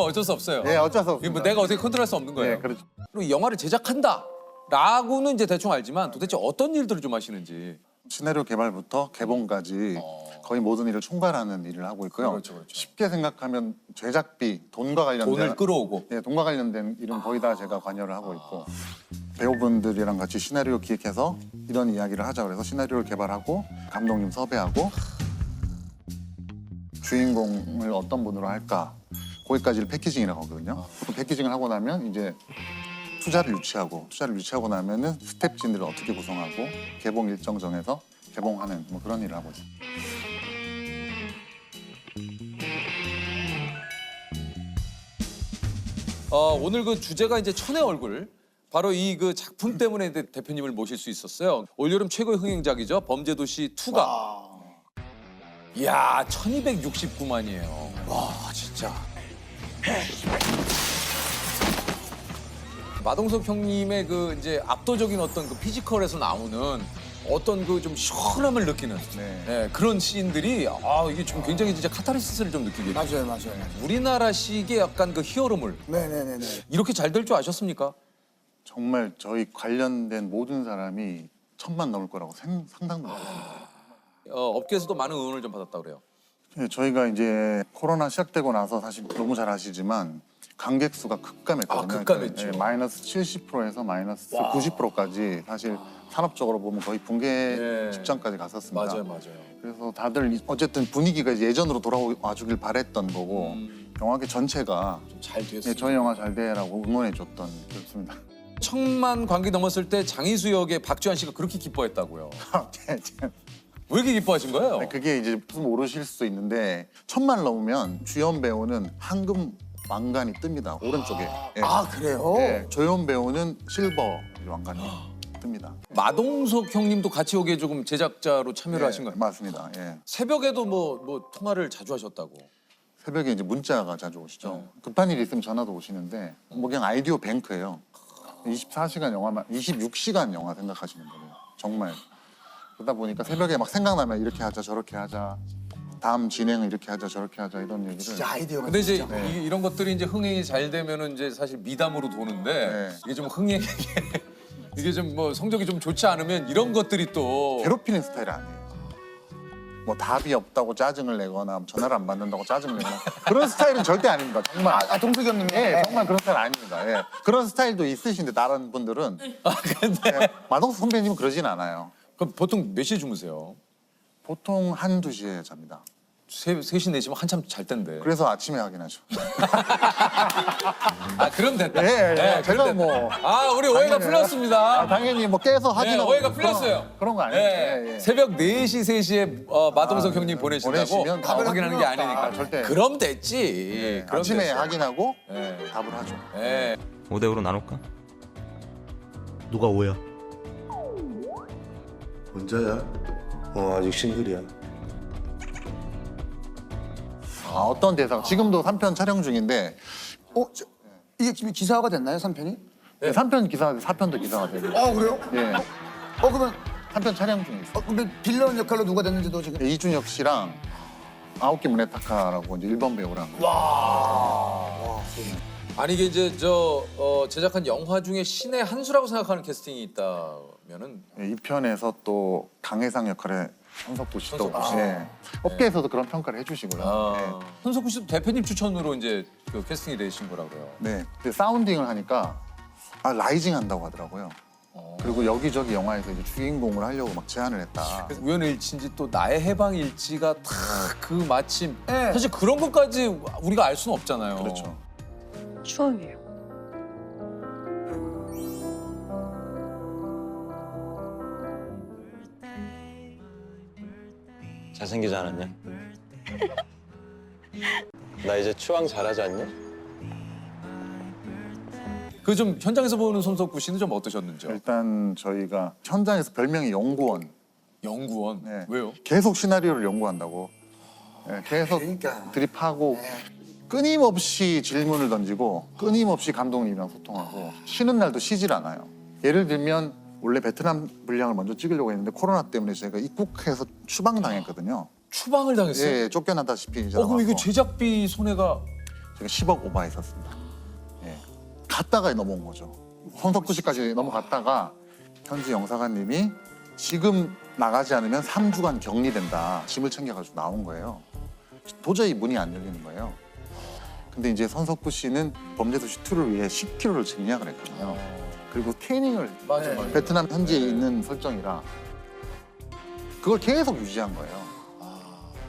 어쩔 수 없어요. 네, 어쩔 수 없습니다. 이거 뭐 내가 어떻게 컨트롤할 수 없는 거예요. 네, 그렇죠. 그리고 영화를 제작한다라고는 이제 대충 알지만 도대체 어떤 일들을 좀 하시는지. 시나리오 개발부터 개봉까지 거의 모든 일을 총괄하는 일을 하고 있고요. 그렇죠. 쉽게 생각하면 제작비, 돈과 관련된 돈을 끌어오고. 네, 돈과 관련된 일은 거의 다 제가 관여를 하고 있고 배우분들이랑 같이 시나리오 기획해서 이런 이야기를 하자 그래서 시나리오를 개발하고 감독님 섭외하고 주인공을 어떤 분으로 할까 거기까지를 패키징이라고 하거든요. 보통 패키징을 하고 나면 이제 투자를 유치하고 나면은 스텝진들을 어떻게 구성하고 개봉 일정 정해서 개봉하는 뭐 그런 일을 하고 있습니다. 오늘 그 주제가 이제 천의 얼굴. 바로 이 그 작품 때문에 대표님을 모실 수 있었어요. 올여름 최고의 흥행작이죠. 범죄도시 2가. 이야, 1269만이에요. 와, 진짜. 마동석 형님의 그 이제 압도적인 어떤 그 피지컬에서 나오는 어떤 그 좀 시원함을 느끼는 그런 씬들이 이게 좀 굉장히 진짜 카타르시스를 좀 느끼게 돼요. 맞아요. 우리나라식의 약간 그 히어로물. 네네네. 이렇게 잘 될 줄 아셨습니까? 정말 저희 관련된 모든 사람이 1000만 넘을 거라고 상상도 못했습니다. 업계에서도 많은 응원을 좀 받았다고 그래요. 네, 저희가 이제 코로나 시작되고 나서 사실 너무 잘 아시지만 관객 수가 급감했거든요. 급감했죠. 네, 마이너스 70%에서 마이너스 90%까지 사실 산업적으로 보면 거의 붕괴 직전까지 갔었습니다. 맞아요. 그래서 다들 어쨌든 분위기가 이제 예전으로 돌아와 주길 바랬던 거고 영화계 전체가 잘 됐어요. 네, 저희 영화 잘 돼라고 응원해줬던 그렇습니다. 1000만 관객 넘었을 때 장희수 역의 박주환 씨가 그렇게 기뻐했다고요. 왜 이렇게 기뻐하신 거예요? 네, 그게 이제 좀 모르실 수도 있는데 1000만 넘으면 주연 배우는 황금 왕관이 뜹니다. 오른쪽에. 예. 아 그래요? 예, 조연 배우는 실버 왕관이 뜹니다. 마동석 형님도 같이 여기에 조금 제작자로 참여를 하신 거예요? 맞습니다. 예. 새벽에도 뭐 통화를 자주 하셨다고. 새벽에 이제 문자가 자주 오시죠. 급한 일 있으면 전화도 오시는데 뭐 그냥 아이디어 뱅크예요. 24시간 영화만 26시간 영화 생각하시는 거예요. 정말. 그러다 보니까 새벽에 막 생각나면 이렇게 하자 저렇게 하자. 다음 진행은 이렇게 하자 저렇게 하자 이런 얘기를. 진짜 아이디어가. 근데 이제 진짜. 이런 것들이 이제 흥행이 잘 되면은 이제 사실 미담으로 도는데 이게 좀 흥행이 이게 좀 뭐 성적이 좀 좋지 않으면 이런 것들이 또 괴롭히는 스타일 아니에요. 뭐 답이 없다고 짜증을 내거나 전화를 안 받는다고 짜증을 내거나 그런 스타일은 절대 아닙니다. 정말. 동석이 형님. 예, 정말 그런 스타일 아닙니다. 예. 그런 스타일도 있으신데 다른 분들은. 근데 마동석 선배님은 그러진 않아요. 그럼 보통 몇 시에 주무세요? 보통 1, 2시에 잡니다. 3시, 4시면 한참 잘 텐데. 그래서 아침에 하긴 하죠. 아 그럼 됐다. 예, 네, 제가 그럼 뭐. 됐다. 아 우리 오해가 풀렸습니다. 당연히 뭐 깨서 하긴 네, 하고 오해가 풀렸어요. 그런 거 아니에요. 네, 예, 예. 새벽 4시, 3시에 마동석 형님 보내신다고 보내시면 답을 확인하는 게 아니니까. 아, 절대. 그럼 됐지. 그럼 아침에 됐어. 확인하고 네. 답을 하죠. 네. 5대5로 나눌까? 누가 5야? 혼자야? 아직 싱글이야. 어떤 대사? 지금도 3편 촬영 중인데 이게 지금 기사화가 됐나요, 3편이? 네. 3편 기사, 4편도 기사가 되고. 그래요? 예. 그러면 3편 촬영 중에 있어요. 근데 빌런 역할로 누가 됐는지도 지금. 이준혁 씨랑 아오키 무네타카라고 이제 일본 배우랑. 아니 이게 이제 제작한 영화 중에 신의 한 수라고 생각하는 캐스팅이 있다면은 이 편에서 또 강혜상 역할에 손석구 씨도 손석구 씨. 예. 업계에서도 그런 평가를 해주시고요. 예. 손석구 씨도 대표님 추천으로 이제 그 캐스팅이 되신 거라고요. 네. 근데 사운딩을 하니까 라이징 한다고 하더라고요. 그리고 여기저기 영화에서 이제 주인공을 하려고 막 제안을 했다. 그래서 우연의 일치인지 또 나의 해방일지가 딱 그 마침 사실 그런 것까지 우리가 알 수는 없잖아요. 그렇죠. 추억이에요. 잘생기지 않았냐? 나 이제 추앙 잘하지 않냐? 그 좀 현장에서 보는 손석구 씨는 좀 어떠셨는지요? 일단 저희가 현장에서 별명이 연구원. 연구원? 네. 왜요? 계속 시나리오를 연구한다고. 네, 계속 드립하고 끊임없이 질문을 던지고 끊임없이 감독님이랑 소통하고 쉬는 날도 쉬질 않아요. 예를 들면 원래 베트남 분량을 먼저 찍으려고 했는데 코로나 때문에 제가 입국해서 추방당했거든요. 추방을 당했어요? 예, 쫓겨나다시피 이제 그럼 이거 나와서 제작비 손해가 제가 10억 오버했었습니다. 예. 갔다가 넘어온 거죠. 손석구 씨까지 넘어갔다가 현지 영사관님이 지금 나가지 않으면 3주간 격리된다. 짐을 챙겨가지고 나온 거예요. 도저히 문이 안 열리는 거예요. 근데 이제 손석구 씨는 범죄도시 2를 위해 10kg를 증량을 했거든요. 그리고 태닝을 맞아. 베트남 현지에 있는 설정이라 그걸 계속 유지한 거예요.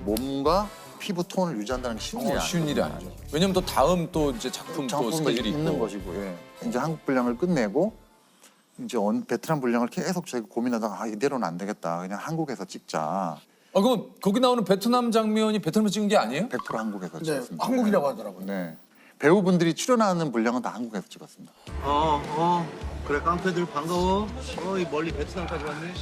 몸과 피부 톤을 유지한다는 게 쉬운 일이 아니에요. 쉬운 일이 아니죠. 왜냐면 또 다음 또 이제 작품 또 작품도 스케줄이 있는 있고. 것이고, 예. 이제 한국 분량을 끝내고 이제 베트남 분량을 계속 저희가 고민하다가 이대로는 안 되겠다. 그냥 한국에서 찍자. 그럼 거기 나오는 베트남 장면이 베트남에서 찍은 게 아니에요? 100% 한국에서 네, 찍었습니다. 한국이라고 하더라고요. 네. 배우분들이 출연하는 분량은 다 한국에서 찍었습니다. 그래 깡패들 반가워. 이 멀리 베트남까지 왔네.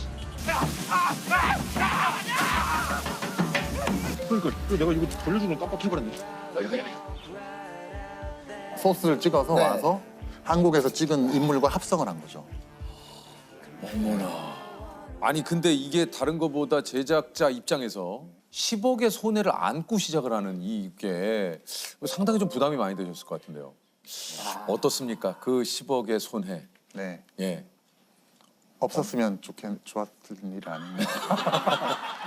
그러니까 내가 이거 돌려주는 건 깜빡해버렸네. 소스를 찍어서 네. 와서 한국에서 찍은 인물과 합성을 한 거죠. 어머나. 아니 근데 이게 다른 거보다 제작자 입장에서 10억의 손해를 안고 시작을 하는 이게 상당히 좀 부담이 많이 되셨을 것 같은데요. 어떻습니까? 그 10억의 손해. 네. 예. 없었으면 좋았을 일이 아닙니다.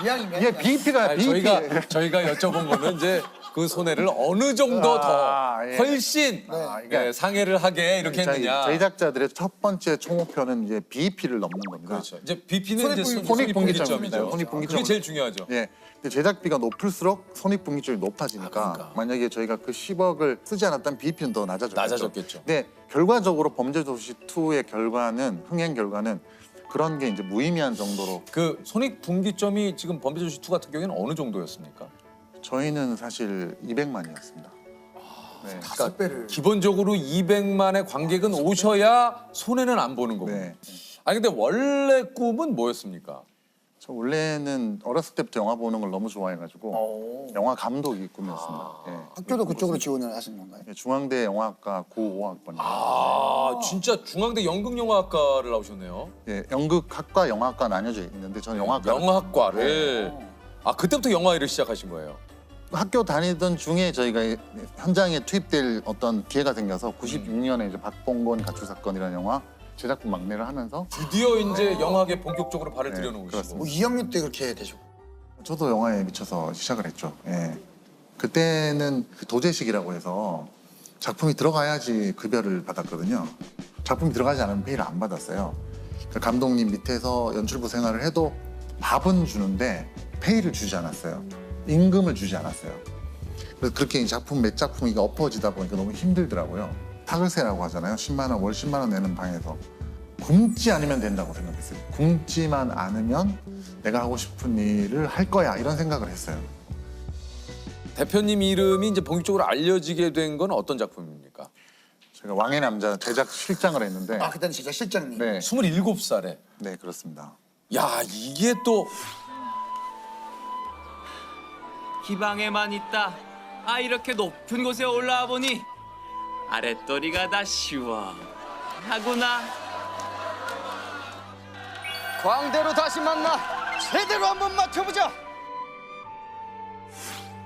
이왕이면 이게 BP가 아니, 저희가 여쭤본 거는 이제 그 손해를 어느 정도 더 예. 훨씬 이게 상해를 하게 이렇게 했느냐. 저희 제작자들의 첫 번째 총목표는 이제 BP를 넘는 겁니다. 그렇죠. 이제 BP는 이제 손익분기점이죠. 그게 제일 중요하죠. 예. 근데 제작비가 높을수록 손익분기점이 높아지니까 그러니까. 만약에 저희가 그 10억을 쓰지 않았다면 BP는 더 낮아졌겠죠. 근데 결과적으로 범죄도시 2의 결과는 흥행 결과는 그런 게 이제 무의미한 정도로 그 손익분기점이 지금 범죄도시 2 같은 경우에는 어느 정도였습니까? 저희는 사실 200만이었습니다. 네. 다섯 배를. 기본적으로 200만의 관객은 오셔야 손해는 안 보는 거고. 네. 아니 근데 원래 꿈은 뭐였습니까? 저 원래는 어렸을 때부터 영화 보는 걸 너무 좋아해가지고 영화 감독이 꿈이었습니다. 예. 학교도 그쪽으로 지원을 하신 건가요? 예, 중앙대 영화학과 고5학번이에요. 아 진짜 중앙대 연극영화학과를 나오셨네요. 예, 연극학과 영화학과 나뉘어져 있는데 저는 영화학과 영화과를. 아 그때부터 영화 일을 시작하신 거예요. 학교 다니던 중에 저희가 현장에 투입될 어떤 기회가 생겨서 96년에 이제 박봉건 가출 사건이라는 영화 제작부 막내를 하면서 드디어 이제 영화계 본격적으로 발을 들여놓으시고. 그렇습니다. 뭐 2학년 때 그렇게 되셨고. 저도 영화에 미쳐서 시작을 했죠. 예. 그때는 도제식이라고 해서 작품이 들어가야지 급여를 받았거든요. 작품이 들어가지 않으면 페이를 안 받았어요. 그러니까 감독님 밑에서 연출부 생활을 해도 밥은 주는데 페이를 주지 않았어요. 임금을 주지 않았어요. 그래서 그렇게 작품 몇 작품이 엎어지다 보니까 너무 힘들더라고요. 타글세라고 하잖아요. 10만 원, 월 10만 원 내는 방에서 굶지 않으면 된다고 생각했어요. 굶지만 않으면 내가 하고 싶은 일을 할 거야 이런 생각을 했어요. 대표님 이름이 이제 본격적으로 알려지게 된 건 어떤 작품입니까? 제가 왕의 남자 제작 실장을 했는데 아 그때는 진짜 실장님. 네, 27살에. 네 그렇습니다. 야 이게 또 기방에만 있다. 아 이렇게 높은 곳에 올라와 보니 아랫도리가 다 시원하구나. 광대로 다시 만나 제대로 한번 맞춰보자.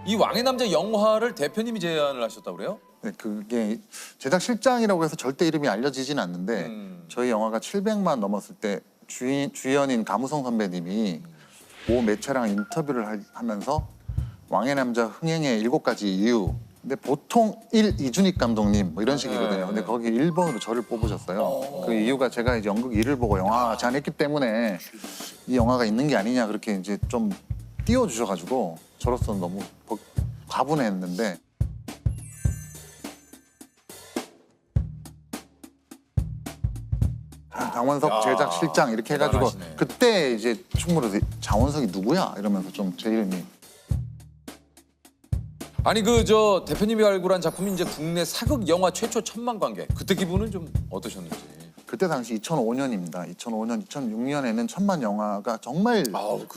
이 왕의 남자 영화를 대표님이 제안을 하셨다고 그래요? 네, 그게 제작 실장이라고 해서 절대 이름이 알려지진 않는데 저희 영화가 700만 넘었을 때 주연인 가무성 선배님이 모 매체랑 인터뷰를 하면서 왕의 남자 흥행의 7가지 이유. 근데 보통 이준익 감독님 뭐 이런 식이거든요. 근데 거기 1번으로 저를 뽑으셨어요. 그 이유가 제가 이제 연극 1을 보고 영화 제안했기 때문에 이 영화가 있는 게 아니냐 그렇게 이제 좀 띄워주셔가지고 저로서는 너무 과분했는데 장원석 제작 실장 이렇게 해가지고 대단하시네. 그때 이제 충무로 장원석이 누구야 이러면서 좀 제 이름이 아니 그 저 대표님이 발굴한 작품이 이제 국내 사극 영화 최초 1000만 관객. 그때 기분은 좀 어떠셨는지. 그때 당시 2005년입니다. 2005년, 2006년에는 1000만 영화가 정말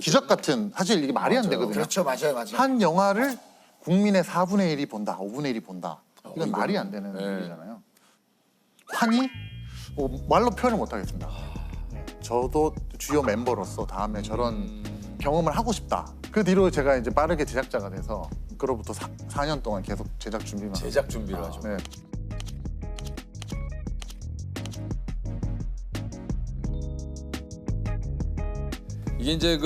기적 같은 사실 이게 말이 안 되거든요. 그렇죠, 맞아요. 한 영화를 국민의 4분의 1이 본다, 5분의 1이 본다. 이건 이건- 말이 안 되는 네. 일이잖아요. 환희? 말로 표현을 못 하겠습니다. 저도 주요 멤버로서 다음에 저런 경험을 하고 싶다. 그 뒤로 제가 이제 빠르게 제작자가 돼서 그로부터 4년 동안 계속 제작 준비만 제작 준비를 하죠. 네. 이게 이제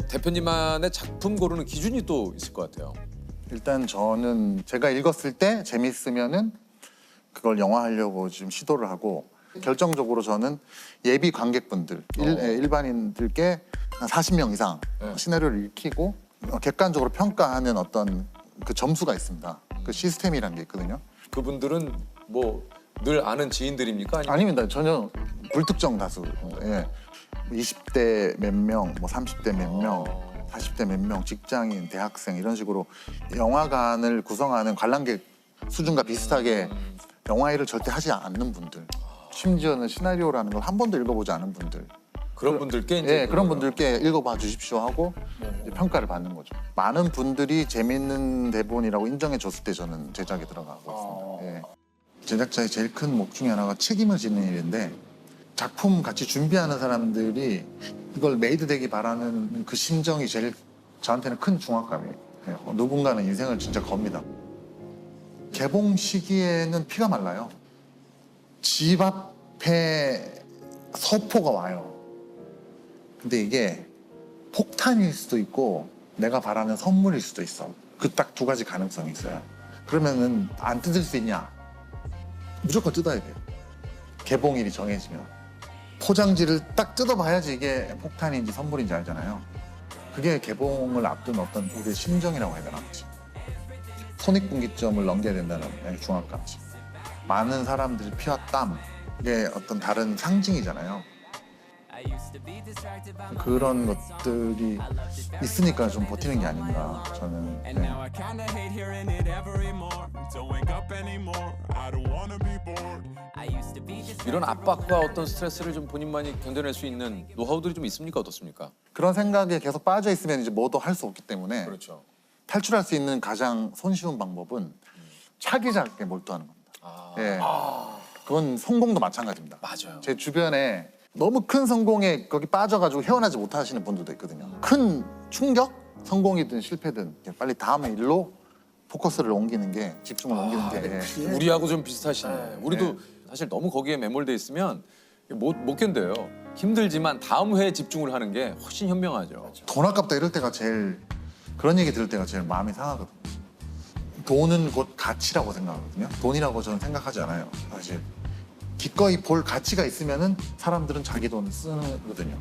대표님만의 작품 고르는 기준이 또 있을 것 같아요. 일단 저는 제가 읽었을 때 재밌으면은 그걸 영화하려고 지금 시도를 하고 결정적으로 저는 예비 관객분들 일반인들께 한 40명 이상 시나리오를 읽히고 객관적으로 평가하는 어떤 그 점수가 있습니다. 그 시스템이라는 게 있거든요. 그분들은 뭐 늘 아는 지인들입니까? 아니면 아닙니다. 전혀 불특정 다수. 예. 20대 몇 명, 뭐 30대 몇 명, 40대 몇 명, 직장인, 대학생 이런 식으로 영화관을 구성하는 관람객 수준과 비슷하게 영화일을 절대 하지 않는 분들. 심지어는 시나리오라는 걸 한 번도 읽어보지 않은 분들. 그런 분들께 이제 예, 그런 분들께 읽어봐 주십시오 하고 이제 평가를 받는 거죠. 많은 분들이 재밌는 대본이라고 인정해 줬을 때 저는 제작에 들어가고 있습니다. 예. 제작자의 제일 큰 목 중에 하나가 책임을 지는 일인데 작품 같이 준비하는 사람들이 이걸 메이드 되기 바라는 그 심정이 제일 저한테는 큰 중압감이에요. 예, 누군가는 인생을 진짜 겁니다. 개봉 시기에는 피가 말라요. 집 앞에 서포가 와요. 근데 이게 폭탄일 수도 있고 내가 바라는 선물일 수도 있어. 그 딱 2가지 가능성이 있어요. 그러면은 안 뜯을 수 있냐? 무조건 뜯어야 돼요. 개봉일이 정해지면. 포장지를 딱 뜯어봐야지 이게 폭탄인지 선물인지 알잖아요. 그게 개봉을 앞둔 어떤 우리의 심정이라고 해야 되나? 손익분기점을 넘겨야 된다는 중압감지. 많은 사람들이 피와 땀, 이게 어떤 다른 상징이잖아요. 그런 것들이 있으니까 좀 버티는 게 아닌가 저는. 네. 이런 압박과 어떤 스트레스를 좀 본인만이 견뎌낼 수 있는 노하우들이 좀 있습니까? 어떻습니까? 그런 생각에 계속 빠져 있으면 이제 뭐도 할 수 없기 때문에 그렇죠. 탈출할 수 있는 가장 손쉬운 방법은 차기작에 몰두하는 겁니다. 예. 그건 성공도 마찬가지입니다. 맞아요. 제 주변에 너무 큰 성공에 거기 빠져가지고 헤어나지 못하시는 분들도 있거든요. 큰 충격? 성공이든 실패든 빨리 다음 일로 포커스를 옮기는 게, 집중을 옮기는 게. 우리하고 좀 비슷하시네. 우리도 사실 너무 거기에 매몰돼 있으면 못 견뎌요. 힘들지만 다음 회에 집중을 하는 게 훨씬 현명하죠. 돈 아깝다 이럴 때가 제일, 그런 얘기 들을 때가 제일 마음이 상하거든요. 돈은 곧 가치라고 생각하거든요. 돈이라고 저는 생각하지 않아요. 사실 기꺼이 볼 가치가 있으면은 사람들은 자기 돈을 쓰거든요.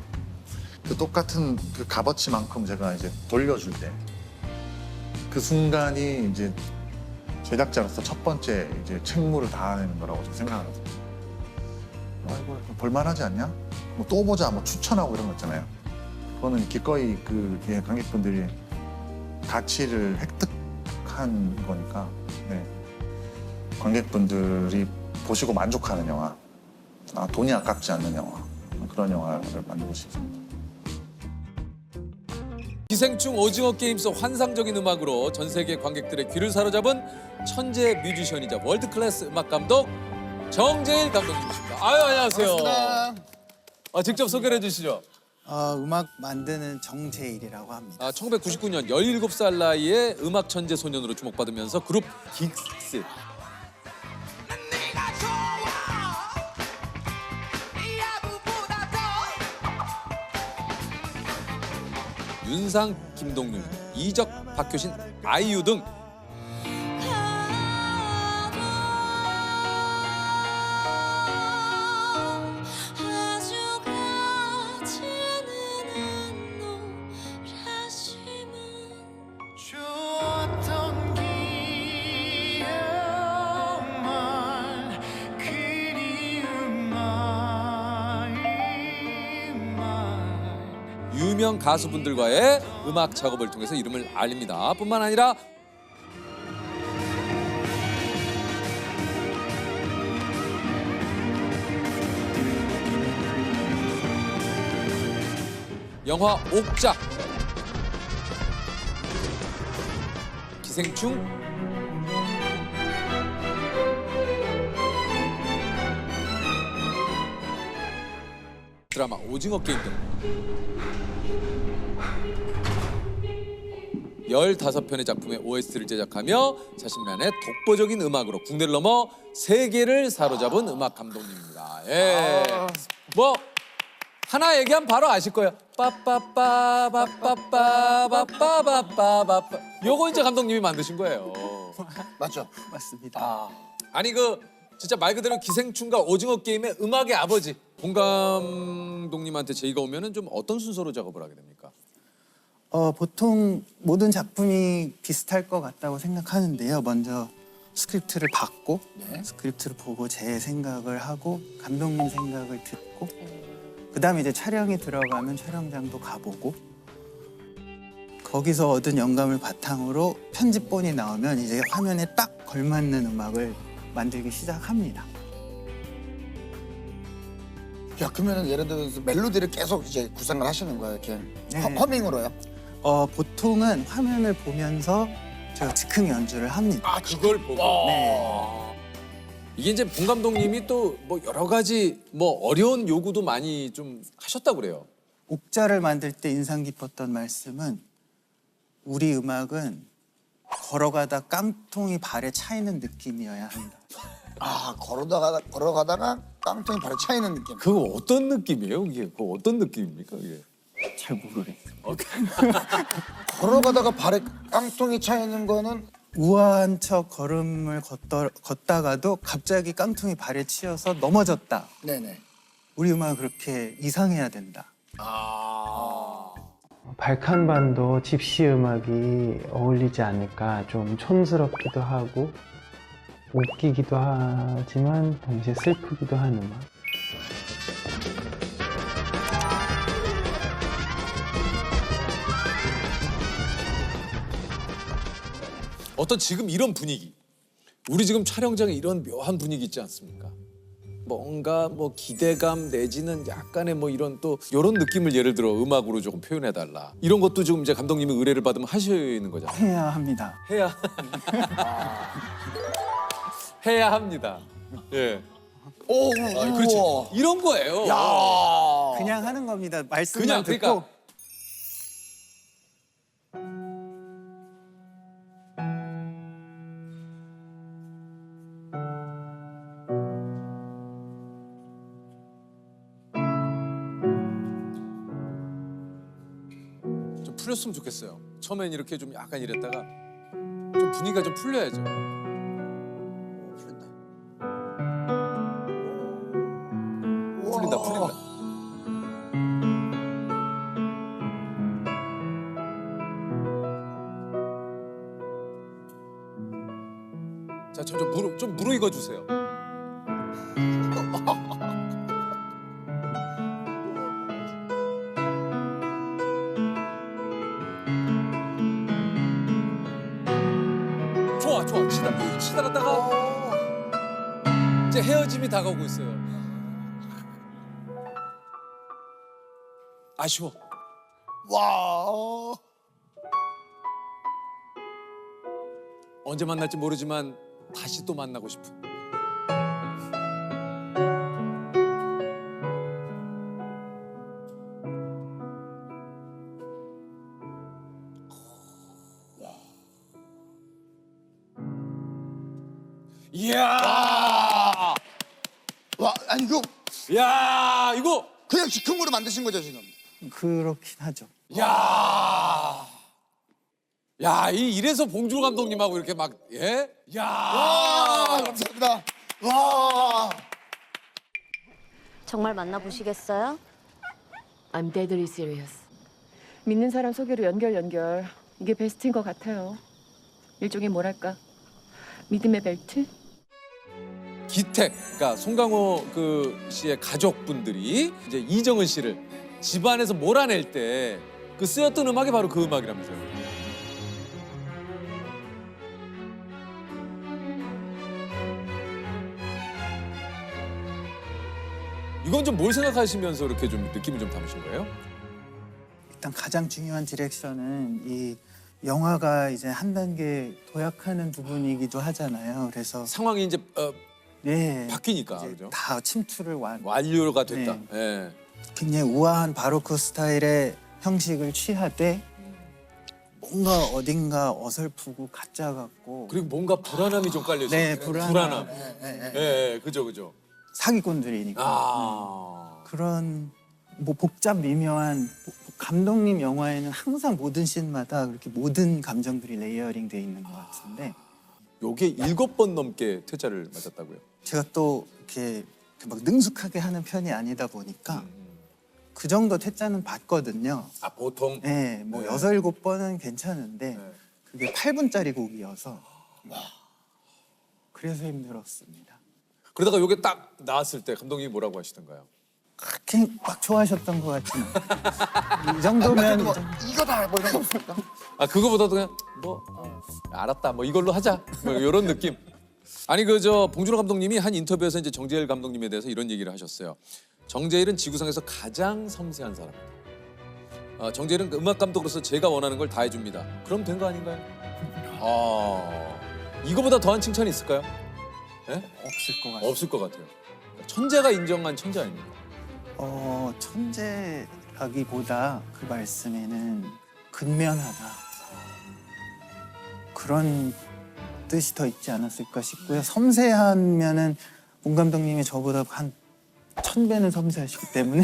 그 똑같은 그 값어치만큼 제가 이제 돌려줄 때 그 순간이 이제 제작자로서 첫 번째 이제 책무를 다하는 거라고 저는 생각하거든요. 아이고 볼만하지 않냐? 뭐 또 보자, 뭐 추천하고 이런 거 있잖아요. 그거는 기꺼이 그 관객분들이 가치를 획득한 거니까, 네. 관객분들이 보시고 만족하는 영화, 돈이 아깝지 않는 영화, 그런 영화를 만들고 싶습니다. 기생충 오징어 게임 속 환상적인 음악으로 전 세계 관객들의 귀를 사로잡은 천재 뮤지션이자 월드 클래스 음악 감독 정재일 감독님이십니다. 아유, 안녕하세요. 반갑습니다. 직접 소개를 해주시죠. 음악 만드는 정재일이라고 합니다. 1999년 17살 나이에 음악 천재 소년으로 주목받으면서 그룹 긱스, 윤상, 김동률, 이적, 박효신, 아이유 등 유명 가수분들과의 음악 작업을 통해서 이름을 알립니다. 뿐만 아니라 영화 옥자, 기생충, 드라마 오징어 게임 등 15편의 작품의 OST를 제작하며 자신만의 독보적인 음악으로 국내를 넘어 세계를 사로잡은 음악 감독님입니다. 예. 뭐 하나 얘기하면 바로 아실 거예요. 빠빠빠바빠빠바빠바빠바빠. 요거 이제 감독님이 만드신 거예요. 맞죠? 맞습니다. 아니 진짜 말 그대로 기생충과 오징어 게임의 음악의 아버지 본 감독님한테 제의가 오면은 좀 어떤 순서로 작업을 하게 됩니까? 보통 모든 작품이 비슷할 것 같다고 생각하는데요. 먼저 스크립트를 받고 스크립트를 보고 제 생각을 하고 감독님 생각을 듣고 그다음에 이제 촬영이 들어가면 촬영장도 가보고 거기서 얻은 영감을 바탕으로 편집본이 나오면 이제 화면에 딱 걸맞는 음악을 만들기 시작합니다. 야, 그러면은 예를 들어서 멜로디를 계속 이제 구상을 하시는 거예요, 이렇게 네. 허밍으로요? 보통은 화면을 보면서 제가 즉흥 연주를 합니다. 그걸 보고. 네. 이게 이제 본 감독님이 또 뭐 여러 가지 뭐 어려운 요구도 많이 좀 하셨다고 그래요. 옥자를 만들 때 인상 깊었던 말씀은 우리 음악은 걸어가다 깡통이 발에 차이는 느낌이어야 한다. 걸어가다가 깡통이 발에 차이는 느낌. 그거 어떤 느낌이에요? 이게 어떤 느낌입니까? 이게 잘 모르겠어요. 걸어가다가 발에 깡통이 차이는 거는 우아한 척 걸음을 걷다가도 갑자기 깡통이 발에 치여서 넘어졌다. 네네. 우리 음악은 그렇게 이상해야 된다. 발칸반도 집시 음악이 어울리지 않을까. 좀 촌스럽기도 하고 웃기기도 하지만 동시에 슬프기도 한 음악. 어떤 지금 이런 분위기, 우리 지금 촬영장에 이런 묘한 분위기 있지 않습니까? 뭔가 뭐 기대감 내지는 약간의 뭐 이런 또 이런 느낌을 예를 들어 음악으로 조금 표현해달라. 이런 것도 지금 이제 감독님이 의뢰를 받으면 하시는 거잖아요. 해야 합니다. 해야 해야 합니다. 예. 오, 그렇지. 이런 거예요. 그냥 하는 겁니다. 말씀만 그냥 듣고. 그러니까 좀 풀렸으면 좋겠어요. 처음엔 이렇게 좀 약간 이랬다가 좀 분위기가 좀 풀려야죠. 풀린다, 풀린다. 자, 좀 무르익어 주세요. 좋아, 좋아. 치다 갔다가 이제 헤어짐이 다가오고 있어요. 아쉬워. 와. 언제 만날지 모르지만 다시 또 만나고 싶은. 이야! 와, 아니 이거 야, 이거 그냥 즉흥으로 만드신 거죠 지금? 그렇긴 하죠. 야! 야, 이래서 봉준호 감독님하고 이렇게 막 예? 야! 와, 감사합니다. 와. 정말 만나보시겠어요? I'm deadly serious. 믿는 사람 소개로 연결. 이게 베스트인 것 같아요. 일종의 뭐랄까 믿음의 벨트? 기택, 그러니까 송강호 씨의 가족분들이 이제 이정은 씨를 집안에서 몰아낼 때 그 쓰였던 음악이 바로 그 음악이라면서요. 이건 좀 뭘 생각하시면서 이렇게 좀 느낌을 좀 담으신 거예요? 일단 가장 중요한 디렉션은 이 영화가 이제 한 단계 도약하는 부분이기도 하잖아요. 그래서 상황이 이제 네, 바뀌니까 그죠? 다 침투를 완료가 됐다. 네. 예. 굉장히 우아한 바로크 스타일의 형식을 취하되 뭔가 어딘가 어설프고 가짜 같고 그리고 뭔가 불안함이 좀 깔려 있어요. 네, 불안함. 예, 그죠. 사기꾼들이니까 그런 뭐 복잡 미묘한 감독님 영화에는 항상 모든 씬마다 그렇게 모든 감정들이 레이어링 돼 있는 것 같은데 요게 7번 넘게 퇴짜를 맞았다고요? 제가 또 이렇게 막 능숙하게 하는 편이 아니다 보니까 그 정도 퇴짜는 받거든요. 아, 보통? 네, 뭐 네. 6, 7번은 괜찮은데 그게 8분짜리 곡이어서 그래서 힘들었습니다. 그러다가 요게 딱 나왔을 때 감독님이 뭐라고 하시던가요? 그렇게 막 좋아하셨던 것 같지는 않아요. 이 정도면 이거다 뭐 이런 거 없습니까? 아, 그거보다도 그냥 뭐 알았다 뭐 이걸로 하자 뭐 이런 느낌. 아니 봉준호 감독님이 한 인터뷰에서 이제 정재일 감독님에 대해서 이런 얘기를 하셨어요. 정재일은 지구상에서 가장 섬세한 사람이다. 정재일은 음악 감독으로서 제가 원하는 걸 다 해줍니다. 그럼 된 거 아닌가요? 이거보다 더한 칭찬이 있을까요? 네? 없을 것 같아요. 없을 것 같아요. 천재가 인정한 천재 아닙니까? 천재라기보다 그 말씀에는 근면하다 그런 뜻이 더 있지 않았을까 싶고요. 섬세하면은 봉 감독님이 저보다 한 1000배는 섬세하시기 때문에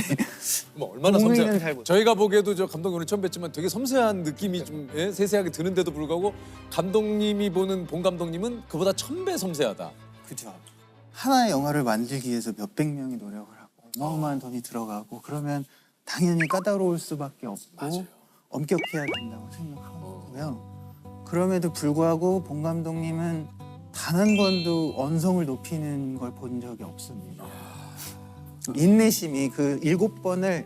뭐 얼마나 동의는 섬세한? 잘 못- 저희가 보기에도 저 감독님 오늘 처음 뵀지만 되게 섬세한 느낌이 좀 세세하게 드는데도 불구하고 감독님이 보는 봉 감독님은 그보다 1000배 섬세하다. 그죠. 하나의 영화를 만들기 위해서 몇백 명이 노력을 하고 어마어마한 돈이 들어가고 그러면 당연히 까다로울 수밖에 없고 엄격해야 된다고 생각하고요. 그럼에도 불구하고 봉 감독님은 단 한 번도 언성을 높이는 걸 본 적이 없습니다. 인내심이 그 7번을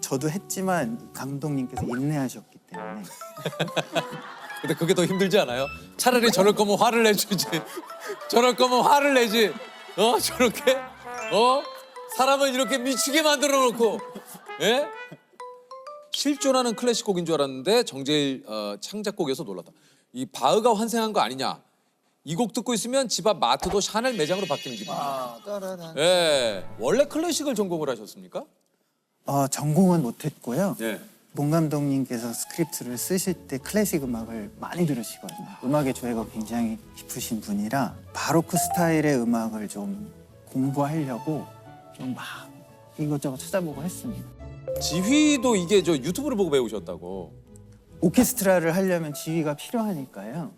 저도 했지만 감독님께서 인내하셨기 때문에 근데 그게 더 힘들지 않아요? 차라리 저럴 거면 화를 내주지. 저럴 거면 화를 내지. 저렇게 사람을 이렇게 미치게 만들어 놓고. 예? 실존하는 클래식 곡인 줄 알았는데 정재일 창작곡이어서 놀랐다. 이 바흐가 환생한 거 아니냐? 이 곡 듣고 있으면 집 앞 마트도 샤넬 매장으로 바뀌는 기분이야. 예. 원래 클래식을 전공을 하셨습니까? 전공은 못했고요. 네. 봉 감독님께서 스크립트를 쓰실 때 클래식 음악을 많이 들으시거든요. 음악의 조예가 굉장히 깊으신 분이라 바로크 스타일의 음악을 좀 공부하려고 좀 막 이것저것 찾아보고 했습니다. 지휘도 이게 저 유튜브를 보고 배우셨다고. 오케스트라를 하려면 지휘가 필요하니까요.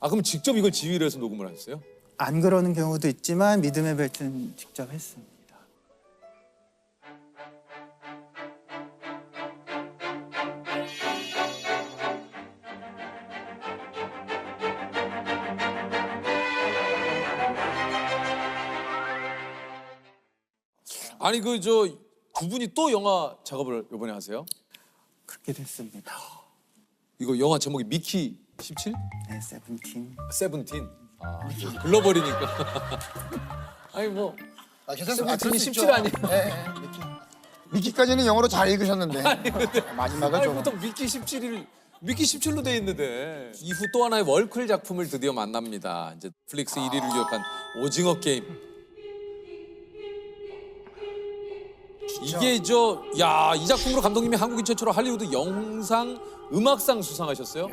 아 그럼 직접 이걸 지휘를 해서 녹음을 하셨어요? 안 그러는 경우도 있지만 믿음의 벨트는 직접 했습니다. 아니 그 저 두 분이 또 영화 작업을 이번에 하세요? 그렇게 됐습니다. 이거 영화 제목이 미키 17? 네, 세븐틴. 세븐틴. 아, 글러버리니까. 아니 뭐 괜찮습니다. 세븐틴이 17 아니에요? 네, 미키까지는 영어로 잘 읽으셨는데 마지막은 아니 좀. 보통 미키 17을 미키 17로 돼 있는데 이후 또 하나의 월클 작품을 드디어 만납니다. 이제 넷플릭스 1위를 기록한 오징어 게임. 이게 이 작품으로 감독님이 한국인 최초로 할리우드 영상 음악상 수상하셨어요.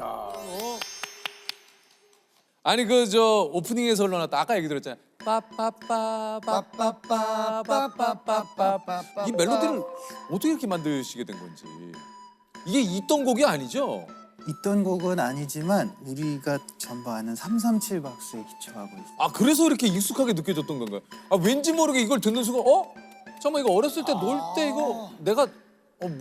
아니 그 오프닝에서 흘러났다 아까 얘기 들었잖아요. 빠빠빠빠빠빠빠빠빠빠 이 멜로디를 어떻게 이렇게 만드시게 된 건지. 이게 있던 곡이 아니죠? 있던 곡은 아니지만 우리가 전부 아는 337 박스에 기초하고 있어요. 아 그래서 이렇게 익숙하게 느껴졌던 건가요? 아 왠지 모르게 이걸 듣는 순간 잠깐만 이거 어렸을 때 놀 때 이거 내가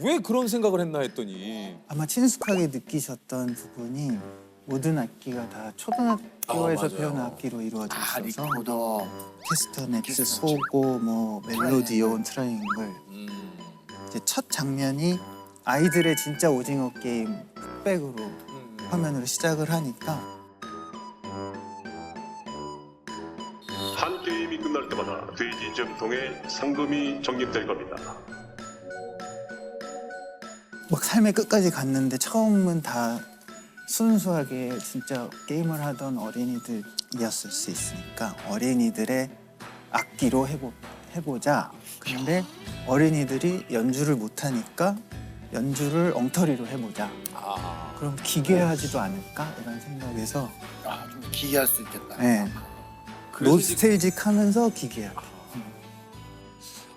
왜 그런 생각을 했나 했더니 아마 친숙하게 느끼셨던 부분이 모든 악기가 다 초등학교에서 배우는 악기로 이루어져 있어서 캐스터넷, 소고, 뭐 멜로디온, 트라이앵글. 이제 첫 장면이 아이들의 진짜 오징어 게임 흑백으로 화면으로 시작을 하니까 한 게임이 끝날 때마다 돼지 전통의 상금이 적립될 겁니다. 막 삶의 끝까지 갔는데 처음은 다 순수하게 진짜 게임을 하던 어린이들이었을 수 있으니까 어린이들의 악기로 해보자. 근데 어린이들이 연주를 못하니까 연주를 엉터리로 해보자. 그럼 기괴하지도 않을까? 이런 생각에서 좀 기괴할 수 있겠다. 네. 노스텔직하면서 기괴하게.